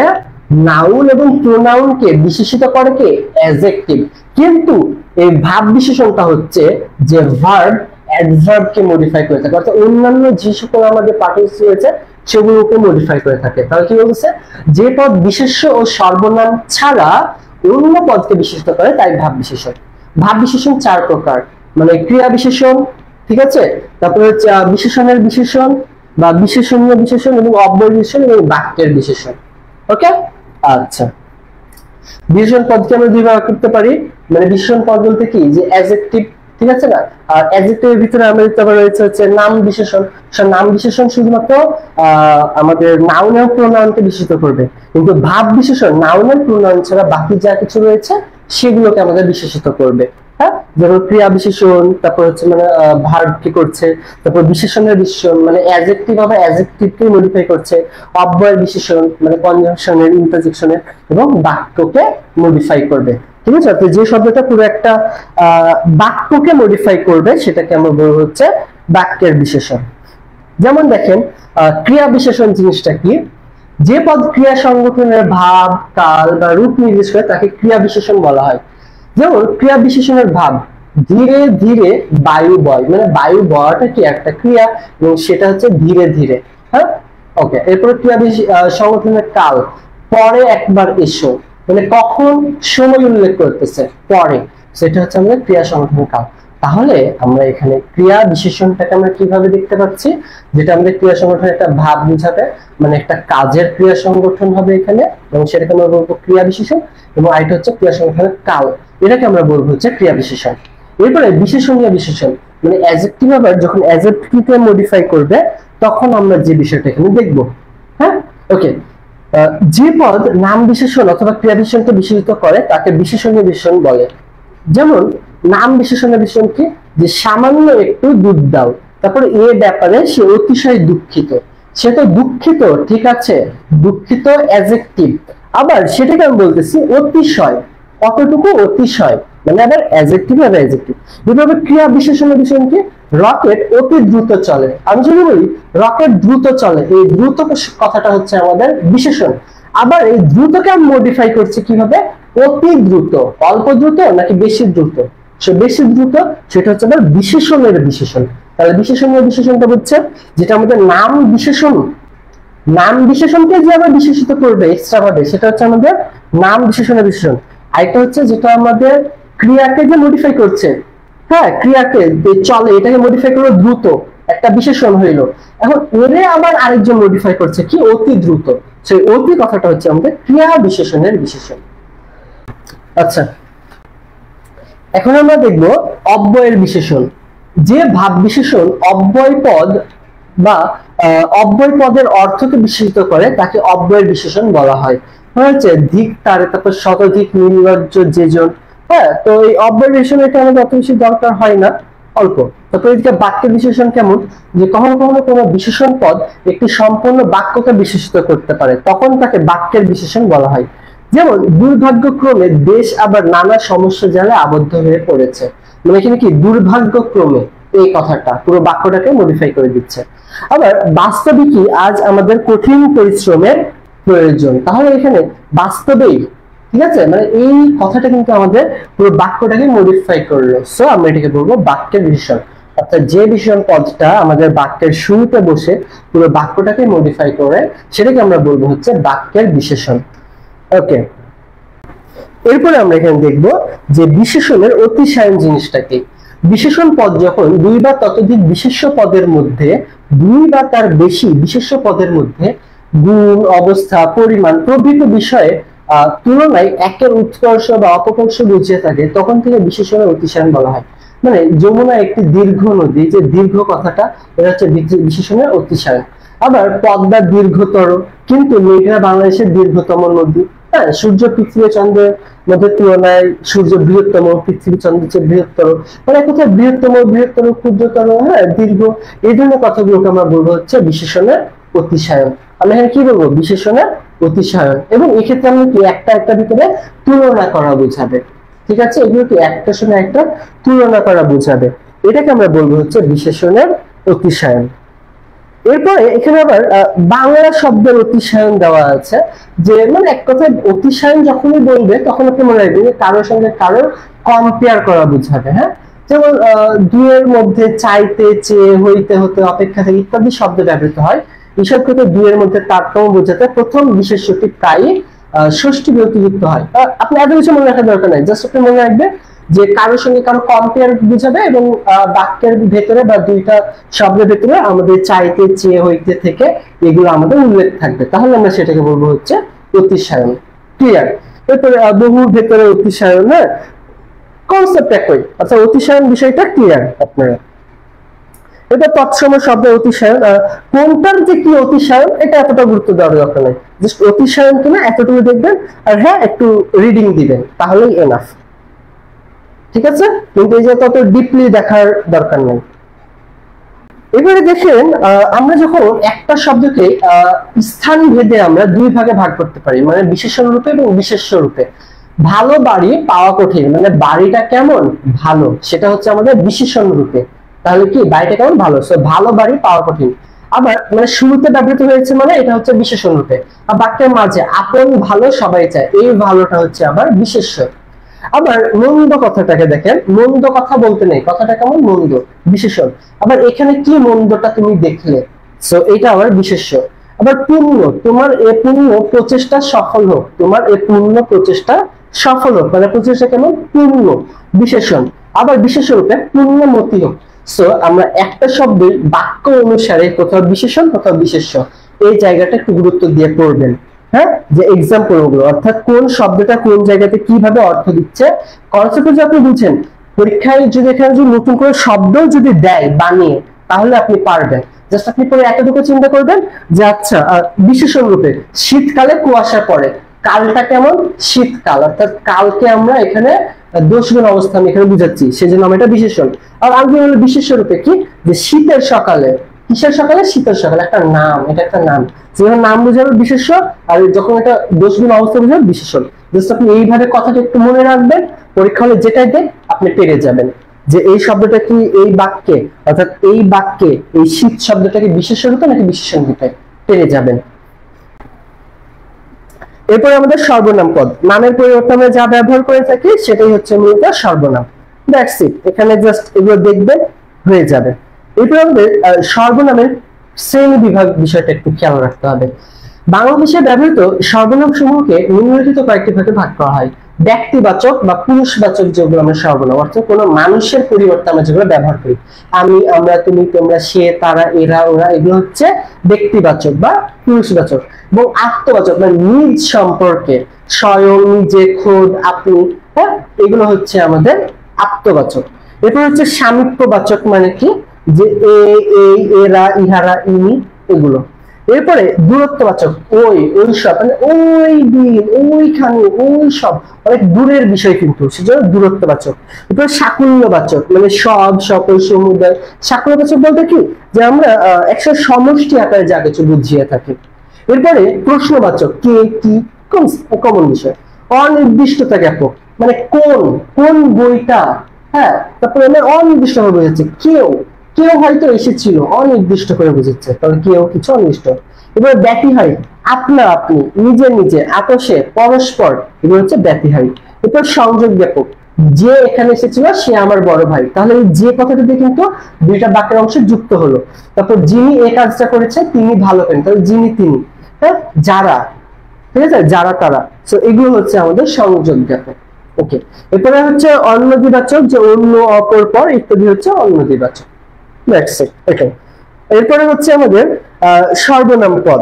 নাউন এবং প্রোনাউনকে বিশেষিত করে কে? অ্যাডজেক্টিভ। কিন্তু এই ভাব বিশেষণটা হচ্ছে যে ভার্ব অ্যাডভার্বকে মডিফাই করে থাকে, অর্থাৎ অন্যান্য যে সকল আমাদের পার্টিসিপল রয়েছে সেগুলোকে মডিফাই করে থাকে। তাহলে কি বলছে? যে পদ বিশেষ্য ও সর্বনাম ছাড়া অন্য পদকে বিশেষিত করে, তাই ভাব বিশেষণ। ভাব বিশেষণ চার প্রকার, মানে ক্রিয়া বিশেষণ, ঠিক আছে, তারপরে হচ্ছে বিশেষণের বিশেষণ বা বিশেষণীয় বিশেষণ এবং অব্যয় বিশেষণ এবং বাক্যের বিশেষণ। ওকে, আচ্ছা, বিশেষণ পদকে আমরা দুই ভাগ করতে পারি, মানে বিশেষণ পদ বলতে কি? যে অ্যাডজেক্টিভ, ঠিক আছে না? আর অ্যাডজেক্টিভের ভিতরে আমাদের তারপর রয়েছে হচ্ছে নাম বিশেষণ। নাম বিশেষণ শুধুমাত্র আমাদের নাউন এবং প্রোনাউনকে বিশেষিত করবে, কিন্তু ভাব বিশেষণ নাউন এবং প্রোনাউন ছাড়া বাকি যা কিছু রয়েছে সেগুলোকে আমাদের বিশেষিত করবে। হ্যাঁ, যেমন ক্রিয়া বিশেষণ, তারপর হচ্ছে মানে ভার্ব কি করছে, তারপর বিশেষণের বিশেষণ মানে অ্যাডজেক্টিভ আবার অ্যাডজেক্টিভকে মডিফাই করছে, অব্যয়ের বিশেষণ মানে কনজাংশনের, ইন্টারজেকশনের, এবং বাক্যকে মডিফাই করবে। ঠিক আছে, তো যে শব্দটা পুরো একটা বাক্যকে মডিফাই করবে সেটাকে আমরা বলবো হচ্ছে বাক্যের বিশেষণ। যেমন দেখেন, ক্রিয়া বিশেষণ জিনিসটা কি? যে পদ ক্রিয়া সংগঠনের ভাব, কাল বা রূপ নির্দেশ করে তাকে ক্রিয়া বিশেষণ বলা হয়। যেমন ক্রিয়া বিশেষণের ভাব, ধীরে ধীরে বায়ু বয়, মানে বায়ু বয়াটা কি একটা ক্রিয়া এবং সেটা হচ্ছে ধীরে ধীরে। হ্যাঁ, ওকে, এরপর ক্রিয়া সংগঠনের কাল, পরে একবার এসো, মানে কখন সময় উল্লেখ করতেছে, পরে, সেটা হচ্ছে আমাদের ক্রিয়া সংগঠনের কাল। তাহলে আমরা এখানে ক্রিয়া বিশেষণটাকে আমরা কিভাবে দেখতে পাচ্ছি? যেটা আমাদের ক্রিয়া সংগঠনের একটা ভাব বুঝাবে, মানে একটা কাজের ক্রিয়া সংগঠন হবে এখানে, এবং সেটাকে আমরা বলবো ক্রিয়া বিশেষণ, এবং আরেকটা হচ্ছে ক্রিয়া সংগঠনের কাল, এটাকে আমরা বলবো হচ্ছে ক্রিয়া বিশেষণ। এরপরে বিশেষণীয় বিশেষণ, মানে অ্যাডজেক্টিভ আবার যখন অ্যাডজেক্টিভকে মডিফাই করবে তখন আমরা যে বিষয়টা এখানে দেখবো। হ্যাঁ, ওকে, যে পদ নাম বিশেষণ অথবা ক্রিয়া বিশেষণকে বিশেষিত করে তাকে বিশেষণীয় বিশেষণ বলে। যেমন নাম বিশেষণের বিশেষণ কি? যে সামান্য একটু দুধ দাও, তারপরে এ ব্যাপারে সে অতিশয় দুঃখিত, সে তো দুঃখিত, ঠিক আছে, দুঃখিত অ্যাডজেক্টিভ, আবার সেটাকে আমি বলতেছি অতিশয়, কতটুকু অতিশয়, মানে আবার অ্যাডজেক্টিভ আর অ্যাডজেক্টিভ। এভাবে ক্রিয়া বিশেষণের বিশেষণ কি? রকেট অতি দ্রুত চলে। আমি যদি বলি রকেট দ্রুত চলে, এই দ্রুত কথাটা হচ্ছে আমাদের বিশেষণ। আবার এই দ্রুতকে আমি মডিফাই করছি কিভাবে? অতি দ্রুত, অল্প দ্রুত নাকি বেশি দ্রুত? সে বেশি দ্রুত, সেটা হচ্ছে আবার বিশেষণের বিশেষণ। তাহলে বিশেষণের বিশেষণটা হচ্ছে যেটা আমাদের নাম বিশেষণ, নাম বিশেষণকে যে আমরা বিশেষিত করবে এক্সট্রা ভাবে, সেটা হচ্ছে আমাদের নাম বিশেষণের বিশেষণ। আরেকটা হচ্ছে যেটা আমাদের ক্রিয়াকে যে মডিফাই করছে, হ্যাঁ, ক্রিয়াকে চলে এটাকে মডিফাই করলো দ্রুত, একটা বিশেষণ হইলো। এখন এরে আবার আরেকজন মডিফাই করছে কি? অতি দ্রুত। সেই অতি কথাটা হচ্ছে আমাদের ক্রিয়া বিশেষণের বিশেষণ। আচ্ছা, এখন আমরা দেখব অব্যয়ের বিশেষণ। যে ভাব বিশেষণ অব্যয় পদ বা অব্যয় পদের অর্থকে বিশেষিত করে তাকে অব্যয়ের বিশেষণ বলা হয়। হচ্ছে ধিক তারে, তারপর শতধিক, নির্লজ্জ যেজন। হ্যাঁ, তো এই অব্যয় বিশেষণ এটা আমাদের অত বেশি দরকার হয় না, অল্প। তারপরে এদিকে বাক্যের বিশেষণ কেমন, যে কখনো কখনো কোনো বিশেষণ পদ একটি সম্পূর্ণ বাক্যকে বিশেষিত করতে পারে, তখন তাকে বাক্যের বিশেষণ বলা হয়। যেমন দুর্ভাগ্যক্রমে দেশ আবার নানা সমস্যা জালে আবদ্ধ হয়ে পড়েছে, মানে এখানে কি দুর্ভাগ্যক্রমে এই কথাটা পুরো বাক্যটাকে মডিফাই করে দিচ্ছে। আবার বাস্তবিকই আজ আমাদের কঠিন পরিশ্রমের প্রয়োজন, তাহলে এখানে বাস্তবেই, ঠিক আছে, মানে এই কথাটা কিন্তু আমাদের পুরো বাক্যটাকে মডিফাই করলো। সো আমরা এটাকে বলবো বাক্যের বিশেষণ, অর্থাৎ যে বিশেষণ পদটা আমাদের বাক্যের শুরুতে বসে পুরো বাক্যটাকে মডিফাই করে সেটাকে আমরা বলবো হচ্ছে বাক্যের বিশেষণ। ওকে, এরপরে আমরা এখানে দেখব যে বিশেষণের অতিশায়ন জিনিসটা কি। বিশেষণ পদ যখন দুই বা ততোধিক বিশেষ্য পদের মধ্যে, দুই বা তার বেশি বিশেষ্য পদের মধ্যে গুণ, অবস্থা, পরিমাণ প্রভৃতি বিষয়ে তুলনায় একের উৎকর্ষ বা অপকর্ষ বুঝিয়ে থাকে, তখন থেকে বিশেষণের অতিশায়ন বলা হয়। মানে যমুনা একটি দীর্ঘ নদী, যে দীর্ঘ কথাটা এটা হচ্ছে বিশেষণের অতিশায়ন। আবার পদ্মা দীর্ঘতর, কিন্তু মেঘনা বাংলাদেশের দীর্ঘতম নদী। হ্যাঁ, সূর্য পৃথিবী চন্দ্রের মধ্যে তুলনায় সূর্য বৃহত্তম, পৃথিবী চন্দ্রের চেয়ে বৃহত্তর, মানে কোথায় বৃহত্তম, বৃহত্তর, ক্ষুদ্রতর, হ্যাঁ দীর্ঘ, এই ধরনের কথাগুলোকে আমরা বলবো হচ্ছে বিশেষণের অতিশায়ন। আমরা এখানে কি বলবো, বিশেষণের অতিশায়ন। এবং এক্ষেত্রে আমরা কি একটা একটা ভিতরে তুলনা করা বোঝাবে, ঠিক আছে, এগুলো কি একটা সঙ্গে একটা তুলনা করা বোঝাবে, এটাকে আমরা বলবো হচ্ছে বিশেষণের অতিশায়ন। এরপরে এখানে আবার বাংলা শব্দের অতিশায়ন দেওয়া আছে, যে মানে এক কথায় অতিশায়ন যখনই বলবে তখন আপনি মনে রাখবেন যে কারোর সঙ্গে কারোর কম্পেয়ার করা বোঝাবে। হ্যাঁ, যেমন দুইয়ের মধ্যে চাইতে, চেয়ে, হইতে, হতে, অপেক্ষা থেকে ইত্যাদি শব্দ ব্যবহৃত হয়। এইসব ক্ষেত্রে দুইয়ের মধ্যে তারতম্য বোঝাতে প্রথম বিশেষ্যটি প্রায়ই ষষ্ঠী বিভক্তিযুক্ত হয়। আপনি এত কিছু মনে রাখার দরকার নাই, জাস্ট আপনি মনে রাখবেন যে কারোর সঙ্গে কারো কম্পেয়ার বুঝাবে, এবং বাক্যের ভেতরে বা দুইটা শব্দের ভেতরে আমাদের চাইতে, চেয়ে, হইতে থেকে এগুলো আমাদের উল্লেখ থাকবে, তাহলে আমরা সেটাকে বলবো হচ্ছে অতিশায়ন। ক্লিয়ার? এরপরে বহুর ভেতরে অতিশায়ন, হ্যাঁ কনসেপ্ট একই, আচ্ছা অতিশায়ন বিষয়টা ক্লিয়ার আপনারা। এবার তৎসম শব্দের অতিশায়ন, কোনটার যে কি অতিশায়ন এটা এতটা গুরুত্ব দেওয়ার দরকার নেই, জাস্ট অতিশায়ন কিনা এতটুকু দেখবেন, আর হ্যাঁ একটু রিডিং দিবেন, তাহলেই এনাফ, ঠিক আছে, কিন্তু এই যে তত ডিপলি দেখার দরকার নেই। এবারে দেখেন, আমরা যখন একটা শব্দকে স্থান ভেদে আমরা দুই ভাগে ভাগ করতে পারি, মানে বিশেষণ রূপে এবং বিশেষ্য রূপে। ভালো বাড়ি পাওয়া কঠিন, মানে বাড়িটা কেমন ভালো, সেটা হচ্ছে আমাদের বিশেষণ রূপে। তাহলে কি বাড়িটা কেমন ভালো, সো ভালো বাড়ি পাওয়া কঠিন। আবার মানে শুরুতে ব্যবহৃত হয়েছে মানে এটা হচ্ছে বিশেষণ রূপে। আর বাক্যের মাঝে আপন ভালো সবাই চায়, এই ভালোটা হচ্ছে আবার বিশেষ্য। আবার মন্দ কথাটাকে দেখেন, মন্দ কথা বলতে নেই, কথাটা কেমন মন্দ, বিশেষণ। আবার এখানে কি মন্দটা তুমি দেখলে, সো এটা আবার বিশেষ্য। আবার পূর্ণ, তোমার এ পূর্ণ প্রচেষ্টা সফল হোক, তোমার এ পূর্ণ প্রচেষ্টা সফল হোক, মানে প্রচেষ্টা কেমন পূর্ণ, বিশেষণ। আবার বিশেষ্য রূপে পূর্ণমতি হোক। সো আমরা একটা শব্দের বাক্য অনুসারে কোথাও বিশেষণ কোথাও বিশেষ্য, এই জায়গাটা একটু গুরুত্ব দিয়ে পড়বেন। হ্যাঁ, যে এক্সাম্পল গুলো, অর্থাৎ কোন শব্দটা কোন জায়গাতে কিভাবে অর্থ দিচ্ছে, কনসেপ্ট যদি আপনি বুঝেন, পরীক্ষায় যদি এখানে যদি নতুন করে শব্দ যদি দেয় বানিয়ে, তাহলে আপনি পারবেন। জাস্ট আপনি পরে এতটুকু চিন্তা করবেন যে আচ্ছা বিশেষণ রূপে শীতকালে কুয়াশা পড়ে, কালটা কেমন শীতকাল, অর্থাৎ কালকে আমরা এখানে দোষগুণ অবস্থা আমি এখানে বুঝাচ্ছি, সেজন্য আমরা এটা বিশেষণ। আর আগে হলো বিশেষ্য রূপে কি, যে শীতের সকালে, কিসের সকালে, শীতের সকালে, একটা নাম, এটা একটা নাম, যেখানে নাম বুঝাবে বিশেষ্য, আর যখন এটা দোষগুণ অবস্থা বুঝাবে বিশেষণ। জাস্ট আপনি এইভাবে কথাটা একটু মনে রাখবেন, পরীক্ষা হলে যেটাই দেন আপনি পেরে যাবেন যে এই শব্দটা কি এই বাক্যে, অর্থাৎ এই বাক্যে এই শীত শব্দটা কি বিশেষ্য রূপে নাকি বিশেষণ রূপে, পেরে যাবেন। এরপরে আমাদের সর্বনাম পদ, নামের পরিবর্তে আমরা যা ব্যবহার করে থাকি সেটাই হচ্ছে মূলত সর্বনাম। দ্যাটস ইট, এখানে জাস্ট এগুলো দেখবেন হয়ে যাবে। এরপরে আমাদের সর্বনামের শ্রেণী বিভাগ বিষয়টা একটু খেয়াল রাখতে হবে। বাংলা ভাষায় ব্যবহৃত সর্বনাম সমূহকে নিম্নলিখিত কয়েকটি ভাগে ভাগ করা হয়। ব্যক্তিবাচক বা পুরুষবাচক যেগুলো আমরা সর্বনাম, অর্থাৎ কোনো মানুষের পরিবর্তে আমরা যেগুলো ব্যবহার করি, আমি, আমরা, তুমি, তোমরা, সে, তারা, এরা, ওরা, এগুলো হচ্ছে ব্যক্তিবাচক বা পুরুষবাচক। এবং আত্মবাচক মানে নিজ সম্পর্কে, স্বয়ং, নিজে, খোদ, আপনি, হ্যাঁ এগুলো হচ্ছে আমাদের আত্মবাচক। এরপর হচ্ছে সামীপ্যবাচক, মানে কি, যে এ, এই, এরা, ইহারা, ইনি, এগুলো। এরপরে দূরত্ববাচক ওই ওই সব মানে ওই দিন ওইখানে ওই সব অনেক দূরের বিষয় কিন্তু সেজন্য দূরত্ববাচক। এরপরে সাকুল্যবাচক মানে সব সকল সমুদায়। সাকুল্যবাচক বলতে কি যে আমরা একটা সমষ্টি আকারে যা কিছু বুঝিয়ে থাকি। এরপরে প্রশ্নবাচক কে কি কমন বিষয়। অনির্দিষ্টতা জ্ঞাপক মানে কোন কোন বইটা, হ্যাঁ তারপরে আমরা অনির্দিষ্ট ভাবে বোঝাচ্ছি কেউ কেউ হয়তো এসেছিল অনির্দিষ্ট করে বুঝাচ্ছে, তাহলে কেউ কিছু অনির্দিষ্ট। এবার ব্যতিহারী আপনা আপনি নিজে নিজে আপোষে পরস্পর, এগুলো হচ্ছে ব্যতিহারী। এরপর সংযোগ জ্ঞাপক যে এখানে এসেছিল সে আমার বড় ভাই, তাহলে এই যে কথাটা দিয়ে কিন্তু দুইটা বাক্যের অংশ যুক্ত হলো। তারপর যিনি এই কাজটা করেছে তিনি ভালো করেন, তাহলে যিনি তিনি, হ্যাঁ যারা, ঠিক আছে যারা তারা। তো এগুলো হচ্ছে আমাদের সংযোগ জ্ঞাপক। ওকে, এরপরে হচ্ছে অন্যদিবাচক যে অন্য অপর পর ইত্যাদি হচ্ছে অন্যদিবাচক। এরপরে হচ্ছে আমাদের সর্বনাম পদ।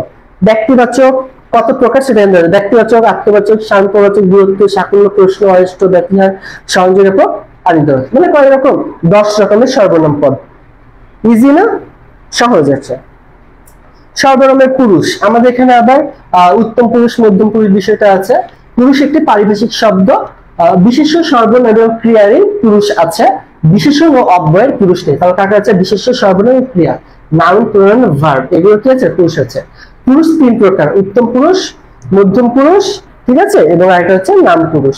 ব্যক্তিবাচক কত প্রকার সেটা জানেন, ব্যক্তিবাচক, আত্মবাচক, সান্তবাচক, দূরত্ব, সাকুল্য, প্রশ্ন, অনিষ্ট, ব্যতিহার, সংযোগক, আনির্বাচক। মানে কয় রকম? 10 রকমের সর্বনাম পদ। ইজি না? সহজ আছে। সর্বনামের পুরুষ আমাদের এখানে আবার উত্তম পুরুষ মধ্যম পুরুষ বিষয়টা আছে। পুরুষ একটি পারিভাষিক শব্দ, বিশেষ্য সর্বনাম এবং ক্রিয়ারই পুরুষ আছে, বিশেষণ ও অব্যয়ের পুরুষ নেই। তাহলে কাকে আছে? বিশেষ্য সর্বনাম ক্রিয়া, নাউন প্রোনাউন ভার্ব, এগুলো কি আছে? পুরুষ আছে। পুরুষ 3 প্রকার, উত্তম পুরুষ, মধ্যম পুরুষ, ঠিক আছে, এবং আরেকটা হচ্ছে নাম পুরুষ।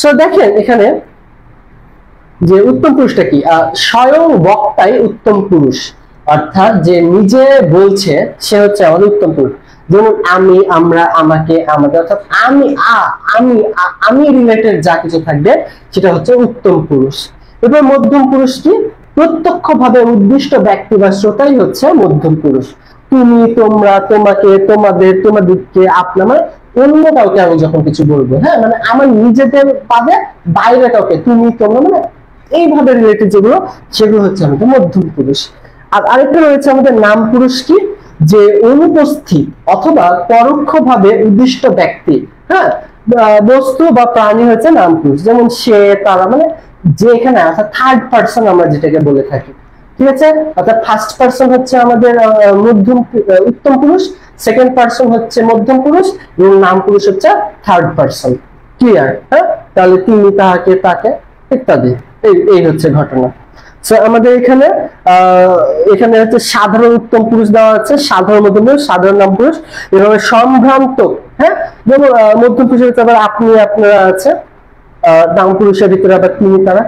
সো দেখেন এখানে যে উত্তম পুরুষটা কি, স্বয়ং বক্তাই উত্তম পুরুষ, অর্থাৎ যে নিজে বলছে সে হচ্ছে আমাদের উত্তম পুরুষ। যেমন আমি, আমরা, আমাকে, আমাদের, অর্থাৎ আমি রিলেটেড যা কিছু থাকবে সেটা হচ্ছে উত্তম পুরুষ। এবার মধ্যম পুরুষ কি? প্রত্যক্ষ ভাবে উদ্দিষ্ট ব্যক্তি বা শ্রোতাই হচ্ছে মধ্যম পুরুষ। তুমি, তোমরা, তোমাকে, তোমাদের, তোমাদেরকে, আপনা, মানে অন্য কাউকে আমি যখন কিছু বলবো, হ্যাঁ মানে আমার নিজেদের পাবে, বাইরে কাউকে তুমি, তোমরা, মানে এইভাবে রিলেটেড যেগুলো সেগুলো হচ্ছে আমাদের মধ্যম পুরুষ। আর আরেকটা রয়েছে আমাদের নাম পুরুষ কি, যে অনুপস্থিত অথবা পরোক্ষভাবে উদ্দিষ্ট ব্যক্তি, হ্যাঁ বস্তু বা প্রাণী হচ্ছে নাম পুরুষ। যেমন সে, তারা, মানে যে এখানে অর্থাৎ থার্ড পার্সন আমরা যেটাকে বলে থাকি, ঠিক আছে। অর্থাৎ ফার্স্ট পার্সন হচ্ছে আমাদের উত্তম পুরুষ, সেকেন্ড পার্সন হচ্ছে মধ্যম পুরুষ এবং নাম পুরুষ হচ্ছে থার্ড পার্সন। ক্লিয়ার? হ্যাঁ, তাহলে তিনি, তাহাকে, তাকে ইত্যাদি, এই হচ্ছে ঘটনা। আমাদের এখানে এখানে হচ্ছে সাধারণ উত্তম পুরুষ দেওয়া আছে, সাধারণ মধ্যম পুরুষ, সাধারণ নাম পুরুষ, এভাবে সম্ভ্রান্ত, হ্যাঁ যেমন মধ্যম পুরুষের ভিতরে আবার আপনি, আপনারা আছে, নাম পুরুষের ভিতরে আবার তিনি, তারা।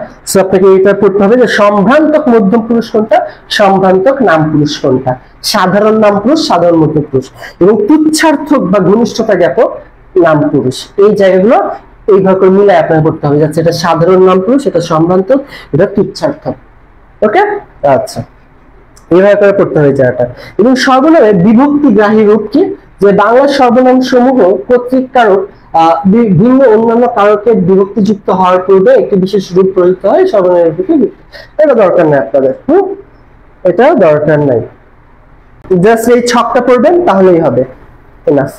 আপনাকে এটা পড়তে হবে যে সম্ভ্রান্তক মধ্যম পুরুষ কোনটা, সম্ভ্রান্তক নাম পুরুষ কোনটা, সাধারণ নাম পুরুষ, সাধারণ মধ্যম পুরুষ, এবং তুচ্ছার্থক বা ঘনিষ্ঠতা জ্ঞাপক নাম পুরুষ। এই জায়গাগুলো এইভাবে করে মিলে আপনাকে করতে হবে, যাচ্ছে এটা সাধারণ নাম পুরুষ, এটা সম্ভ্রান্তক, এটা তুচ্ছার্থক। ওকে, আচ্ছা এইভাবে করে পড়তে হবে জায়গাটা। এবং সর্বনামের বিভক্তিগ্রাহী রূপ কি, যে বাংলার সর্বনাম সমূহ কর্তৃক কারক ভিন্ন অন্যান্য কারকের বিভক্তিযুক্ত হওয়ার পূর্বে একটি বিশেষ রূপ প্রযুক্ত হয় সর্বনামের বিভক্তি। এটা দরকার নাই আপনাদের, এটা দরকার নাই, জাস্ট এই ছকটা পড়বেন তাহলেই হবে। এনাফ।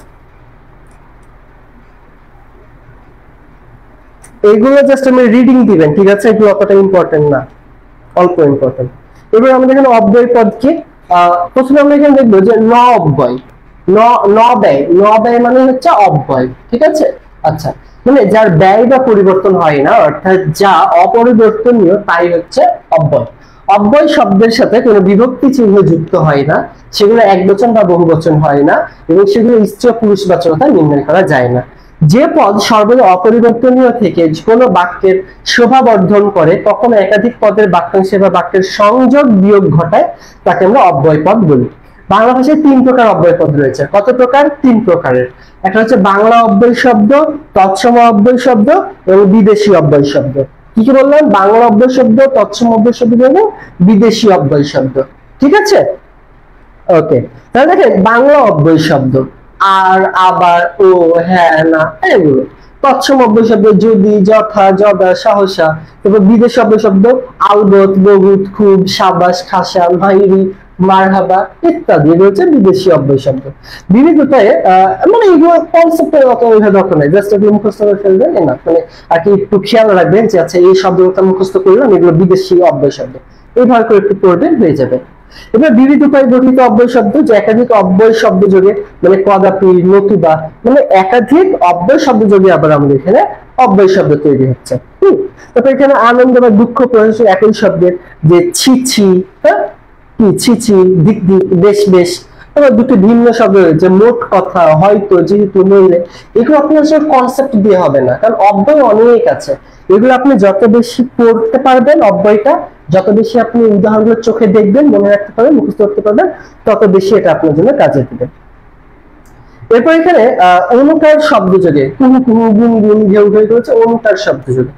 এইগুলো জাস্ট আমি রিডিং দিবেন, ঠিক আছে, এগুলো অতটা ইম্পর্টেন্ট না, অল্প ইম্পর্টেন্ট। এবার আমাদের এখানে অব্যয় পদ কি, প্রথমে আমরা এখানে দেখবো যে ন অব্যয়, ন ব্যয় মানে হচ্ছে অব্যয়, ঠিক আছে। আচ্ছা, মানে যার ব্যয় বা পরিবর্তন হয় না, অর্থাৎ যা অপরিবর্তনীয় তাই হচ্ছে অব্যয়। অব্যয় শব্দের সাথে কোনো বিভক্তি চিহ্ন যুক্ত হয় না, সেগুলো একবচন বা বহুবচন হয় না, এবং সেগুলো স্ত্রী পুরুষবাচকতা নির্ণয় করা যায় না। যে পদ সর্বদা অপরিবর্তনীয় থেকে কোনো বাক্যের শোভা বর্ধন করে, কখনো একাধিক পদের বাক্যাংশে বা বাক্যের সংযোগ বিয়োগ ঘটায়, তাকে আমরা অব্যয় পদ বলি। বাংলা ভাষায় 3 প্রকার অব্যয় পদ রয়েছে। কত প্রকার? 3 প্রকারের। একটা হচ্ছে বাংলা অব্যয় শব্দ, তৎসম অব্যয় শব্দ এবং বিদেশি অব্যয় শব্দ। কি কি বললাম? বাংলা অব্যয় শব্দ, তৎসম অব্যয় শব্দ এবং বিদেশি অব্যয় শব্দ, ঠিক আছে। ওকে, তাহলে দেখেন বাংলা অব্যয় শব্দ আর, আবার, ও, হ্যাঁ, না, এগুলো। তৎসম অব্যয় শব্দ যদি, যথা, যদা, সহসা। তারপর বিদেশি অব্যয় শব্দ আলবত, বহুত, খুব, সাবাস, খাসা, মাইরি, মারহাবা ইত্যাদি, এগুলো হচ্ছে বিদেশি অব্যয় শব্দ। বিবিধতায় মানে এগুলো কনসেপ্টের অত দরকার নাই, জাস্ট এগুলো মুখস্থ করে ফেলবেন না, মানে আর কি একটু খেয়াল রাখবেন যে আচ্ছা এই শব্দগুলো মুখস্থ করলাম, এগুলো বিদেশি অব্যয় শব্দ, এইভাবে করে একটু পড়বেন, হয়ে যাবে। এবার বিবিধ উপায়ে গঠিত অব্যয় শব্দ, যে একাধিক অব্যয় শব্দ যোগে, মানে কদাপি, নতুবা, মানে একাধিক অব্যয় শব্দ যোগে আবার আমাদের এখানে অব্যয় শব্দ তৈরি হচ্ছে। তারপর এখানে আনন্দ বা দুঃখ প্রকাশ একই শব্দের, যে ছি ছি, হ্যাঁ কি ছি ছি, দিক দিক, বেশ বেশ। আবার দুটো ভিন্ন শব্দ রয়েছে, মোট কথা, হয়তো, যেহেতু, নইলে। এগুলো আপনার আসলে কনসেপ্ট দিয়ে হবে না, কারণ অব্যয় অনেক আছে। এগুলো আপনি যত বেশি পড়তে পারবেন অব্যয়টা, যত বেশি আপনি উদাহরণগুলো চোখে দেখবেন, মনে রাখতে পারবেন, মুখস্থ করতে পারবেন, তত বেশি এটা আপনার জন্য কাজে দিবে। এরপর এখানে অনুকার শব্দ যোগে, কুহু কুহু, গুন গুন, ঘেউ ঘেউ হচ্ছে অনুকার শব্দ যোগে।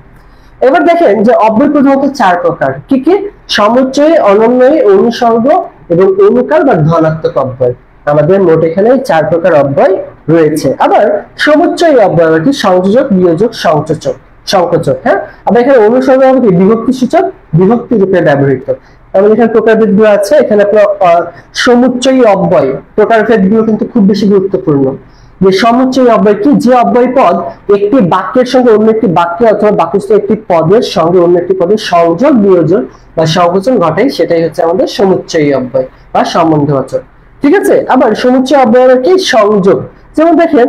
এবার দেখেন যে অব্যয় প্রধানত 4 প্রকার। কি কি? সমুচ্চয়, অনন্বয়, অনুসর্গ এবং অনুকার বা ধনাত্মক অব্যয়। আমাদের মোট এখানে 4 প্রকার অব্যয় রয়েছে। আবার সমুচ্চয় অব্যয় কি? সংযোজক, বিয়োজক, সংযোজক, সংকোচক। হ্যাঁ, আবার এখানে অনুসর্গ হবে কি? বিভক্তি সূচক, বিভক্তি রূপে ব্যবহৃত। আমাদের এখানে প্রকারভেদ গুলো আছে। এখানে আপনার সমুচ্চয়ী অব্যয় প্রকারভেদ গুলো কিন্তু খুব বেশি গুরুত্বপূর্ণ। যে সমুচ্চয়ী অব্যয় কি? যে অব্যয় পদ একটি বাক্যের সঙ্গে অন্য একটি বাক্যে অথবা বাক্যস্থ একটি পদের সঙ্গে অন্য একটি পদের সংযোগ, বিয়োজন বা সংকোচন ঘটায়, সেটাই হচ্ছে আমাদের সমুচ্চয়ী অব্যয় বা সম্বন্ধবাচক। ঠিক আছে। আবার সমুচ্চয় অব্যয় কি? সংযোগ। যেমন দেখেন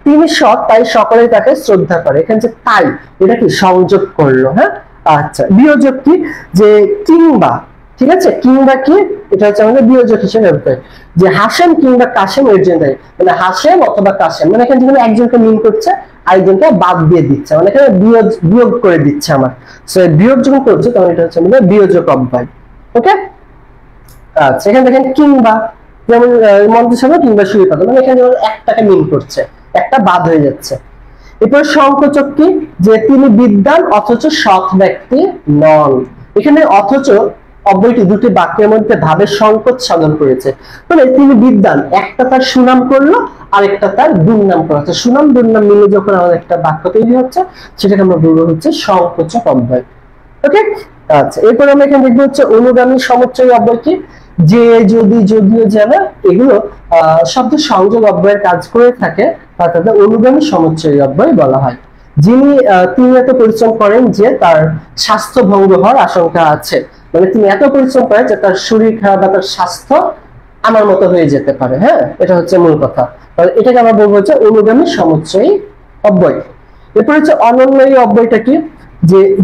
তিনি সৎ, তাই সকলে তাকে শ্রদ্ধা করে। এখানে যে তাই, এটা কি? সংযোগ করলো। হ্যাঁ, আচ্ছা। বিয়োজক কি? যে কিংবা। ঠিক আছে, কিংবা কি? এটা হচ্ছে আমাদের বিয়োজক হিসেবে ব্যবহৃত হয়। যে হাসেম কিংবা কাসেম, এর জন্য মানে হাসেম অথবা কাসেম, মানে এখানে যেখানে একজনকে মিন করছে আরেকজনকে বাদ দিয়ে দিচ্ছে, মানে এখানে বিয়োগ করে দিচ্ছে আমার। সো বিয়োগ যখন করছে তখন এটা হচ্ছে আমাদের বিয়োজক অব্যয়। ওকে, আচ্ছা। এখানে দেখেন কিংবা, যেমন মন্ত্রিসভা কিংবা সুবিপাদ, মানে এখানে যেমন একটাকে মিন করছে, একটা বাদ হয়ে যাচ্ছে। এরপর সংকোচক কি? যে তিনি বিদ্বান অথচ সৎ ব্যক্তি নন। এখানে অথচ অব্যয়টি দুটি বাক্যের মধ্যে ভাবের সংকোচ সাধন করেছে। মানে তিনি বিদ্বান, একটা তার সুনাম করলো, আরেকটা তার দুর্নাম করা হচ্ছে। সুনাম দুর্নাম মিলে যখন আমাদের একটা বাক্য তৈরি হচ্ছে, সেটাকে আমরা বলবো হচ্ছে সংকোচক অব্যয়। ওকে, আচ্ছা। এরপর আমরা এখানে দেখবো হচ্ছে অনুগামী সমুচ্চয়ী অব্যয় কি? যে, যদি, যদিও, যেন, এগুলো শব্দ সংযোগ অব্যয়ের কাজ করে থাকে, তাদের অনুগামী সমুচ্চয়ী অব্যয় বলা হয়। যিনি তিনি এত পরিশ্রম করেন যে তার স্বাস্থ্য ভঙ্গ হওয়ার আশঙ্কা আছে, মানে তিনি এত পরিশ্রম করেন যে তার শরীর খারাপ বা তার স্বাস্থ্য আমার মতো হয়ে যেতে পারে। হ্যাঁ, এটা হচ্ছে মূল কথা। এটাকে আমরা বলবো হচ্ছে অনুগামী সমুচ্চয়ী অব্যয়। এরপর হচ্ছে অনন্বয়ী অব্যয়টা কি?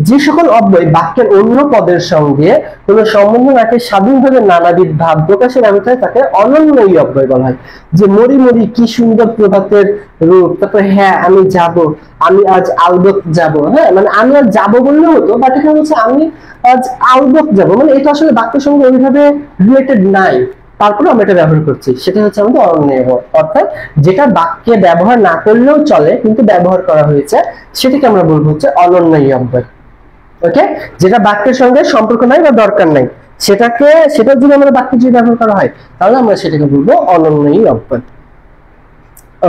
যে সকল অব্যয় বাক্যের অন্য পদের সঙ্গে কোন সম্বন্ধ রাখে, স্বাধীনভাবে নানাবিধ ভাব প্রকাশের ব্যবস্থা, তাকে অনন্যই অব্যয় বলা হয়। যে মরি মরি, কি সুন্দর প্রভাতের রূপ, তারপরে হ্যাঁ আমি যাব, আমি আজ আলবত যাব। হ্যাঁ, মানে আমি আজ যাবো বললে হতো, বাট এখানে হচ্ছে আমি আজ আলবত যাব, মানে এটা আসলে বাক্যের সঙ্গে ওইভাবে রিলেটেড নাই, তারপরে আমরা এটা ব্যবহার করছি, সেটা হচ্ছে আমাদের অনন্যয়। অর্থাৎ যেটা বাক্যে ব্যবহার না করলেও চলে কিন্তু ব্যবহার করা হয়েছে, সেটাকে আমরা বলবো হচ্ছে অনন্যয় অব্যয়। ওকে, যেটা বাক্যের সঙ্গে সম্পর্ক নাই বা দরকার নাই, সেটা যদি আমরা বাক্যে যদি ব্যবহার করা হয়, তাহলে আমরা সেটাকে বলবো অনন্যয় অব্যয়।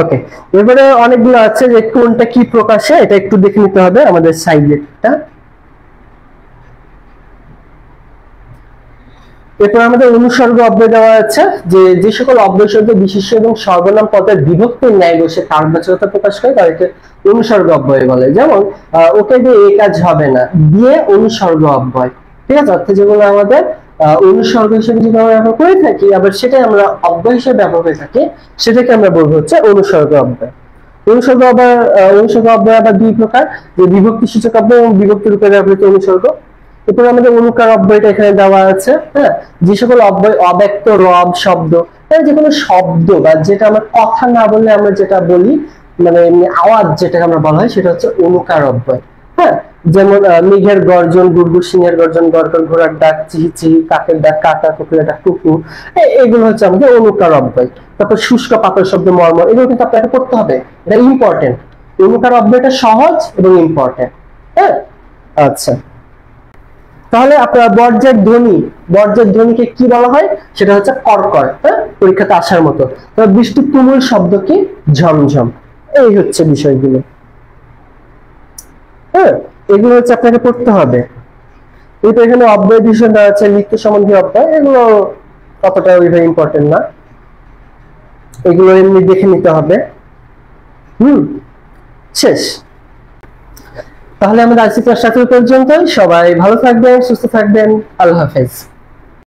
ওকে, এবারে অনেকগুলো আছে, যে কোনটা কি প্রকাশে এটা একটু দেখে নিতে হবে আমাদের সাইডটা। এরপর আমাদের অনুসর্গ অব্যয় দেওয়া আছে, যে সকল অব্যয় শব্দ বিশেষ্য এবং সর্বনাম পদের বিভক্তির ন্যায় বসে তার্বাচকতা প্রকাশ করে, তাদেরকে অনুসর্গ অব্যয় বলে। যেমন ওকে দিয়ে এই কাজ হবে না, দিয়ে অনুসর্গ অব্যয়। ঠিক আছে, অর্থাৎ যেগুলো আমাদের অনুসর্গ হিসেবে যদি আমরা ব্যবহার করে থাকি, আবার সেটাই আমরা অব্যয় হিসেবে ব্যবহার করে থাকি, সেটাকে আমরা বলবো হচ্ছে অনুসর্গ অব্যয়। অনুসর্গ অব্যয় আবার দুই প্রকার, যে বিভক্তি সূচক অব্যয় এবং বিভক্তি রূপে ব্যবহৃত অনুসর্গ। এরপর আমাদের অনুকার অব্যয়টা এখানে দেওয়া আছে। হ্যাঁ, যে সকল অব্যয় অব্যক্ত রব শব্দ, যে কোনো শব্দ বা যেটা আমরা কথা না বললে আমরা যেটা বলি, মানে আওয়াজ যেটাকে আমরা বলা হয়, সেটা হচ্ছে অনুকার অব্যয়। হ্যাঁ, যেমন মেঘের গর্জন, গুড়গুড় সিংহের গর্জন, গড়গড় ঘোড়ার ডাক, চিহি চিহি কাকের ডাক, কাকা কুকুরের ডাক, কুকু, এগুলো হচ্ছে আমাদের অনুকার অব্যয়। তারপর শুষ্ক পাথর শব্দ, মর্মর, এগুলো কিন্তু আপনাকে পড়তে হবে, এটা ইম্পর্টেন্ট। অনুকার অব্যয়টা সহজ এবং ইম্পর্টেন্ট। হ্যাঁ, আচ্ছা। তাহলে আপনার বর্জ্যের ধ্বনিকে কি বলা হয়? সেটা হচ্ছে কর্কর। হ্যাঁ, পরীক্ষাতে আসার মতো। তবে বৃষ্টির তুমুল শব্দ কি? ঝমঝম। এই হচ্ছে বিষয়গুলো। হ্যাঁ, এগুলো হচ্ছে আপনাকে পড়তে হবে। এটা এখানে অব্যয় দূষণ দেওয়া আছে, নিত্য সম্বন্ধী অব্যয়, এগুলো কতটা ওইভাবে ইম্পর্টেন্ট না, এগুলো এমনি দেখে নিতে হবে। শেষ। তাহলে আমাদের আজকের ক্লাসটা পর্যন্তই। সবাই ভালো থাকবেন, সুস্থ থাকবেন। আল্লাহ হাফেজ।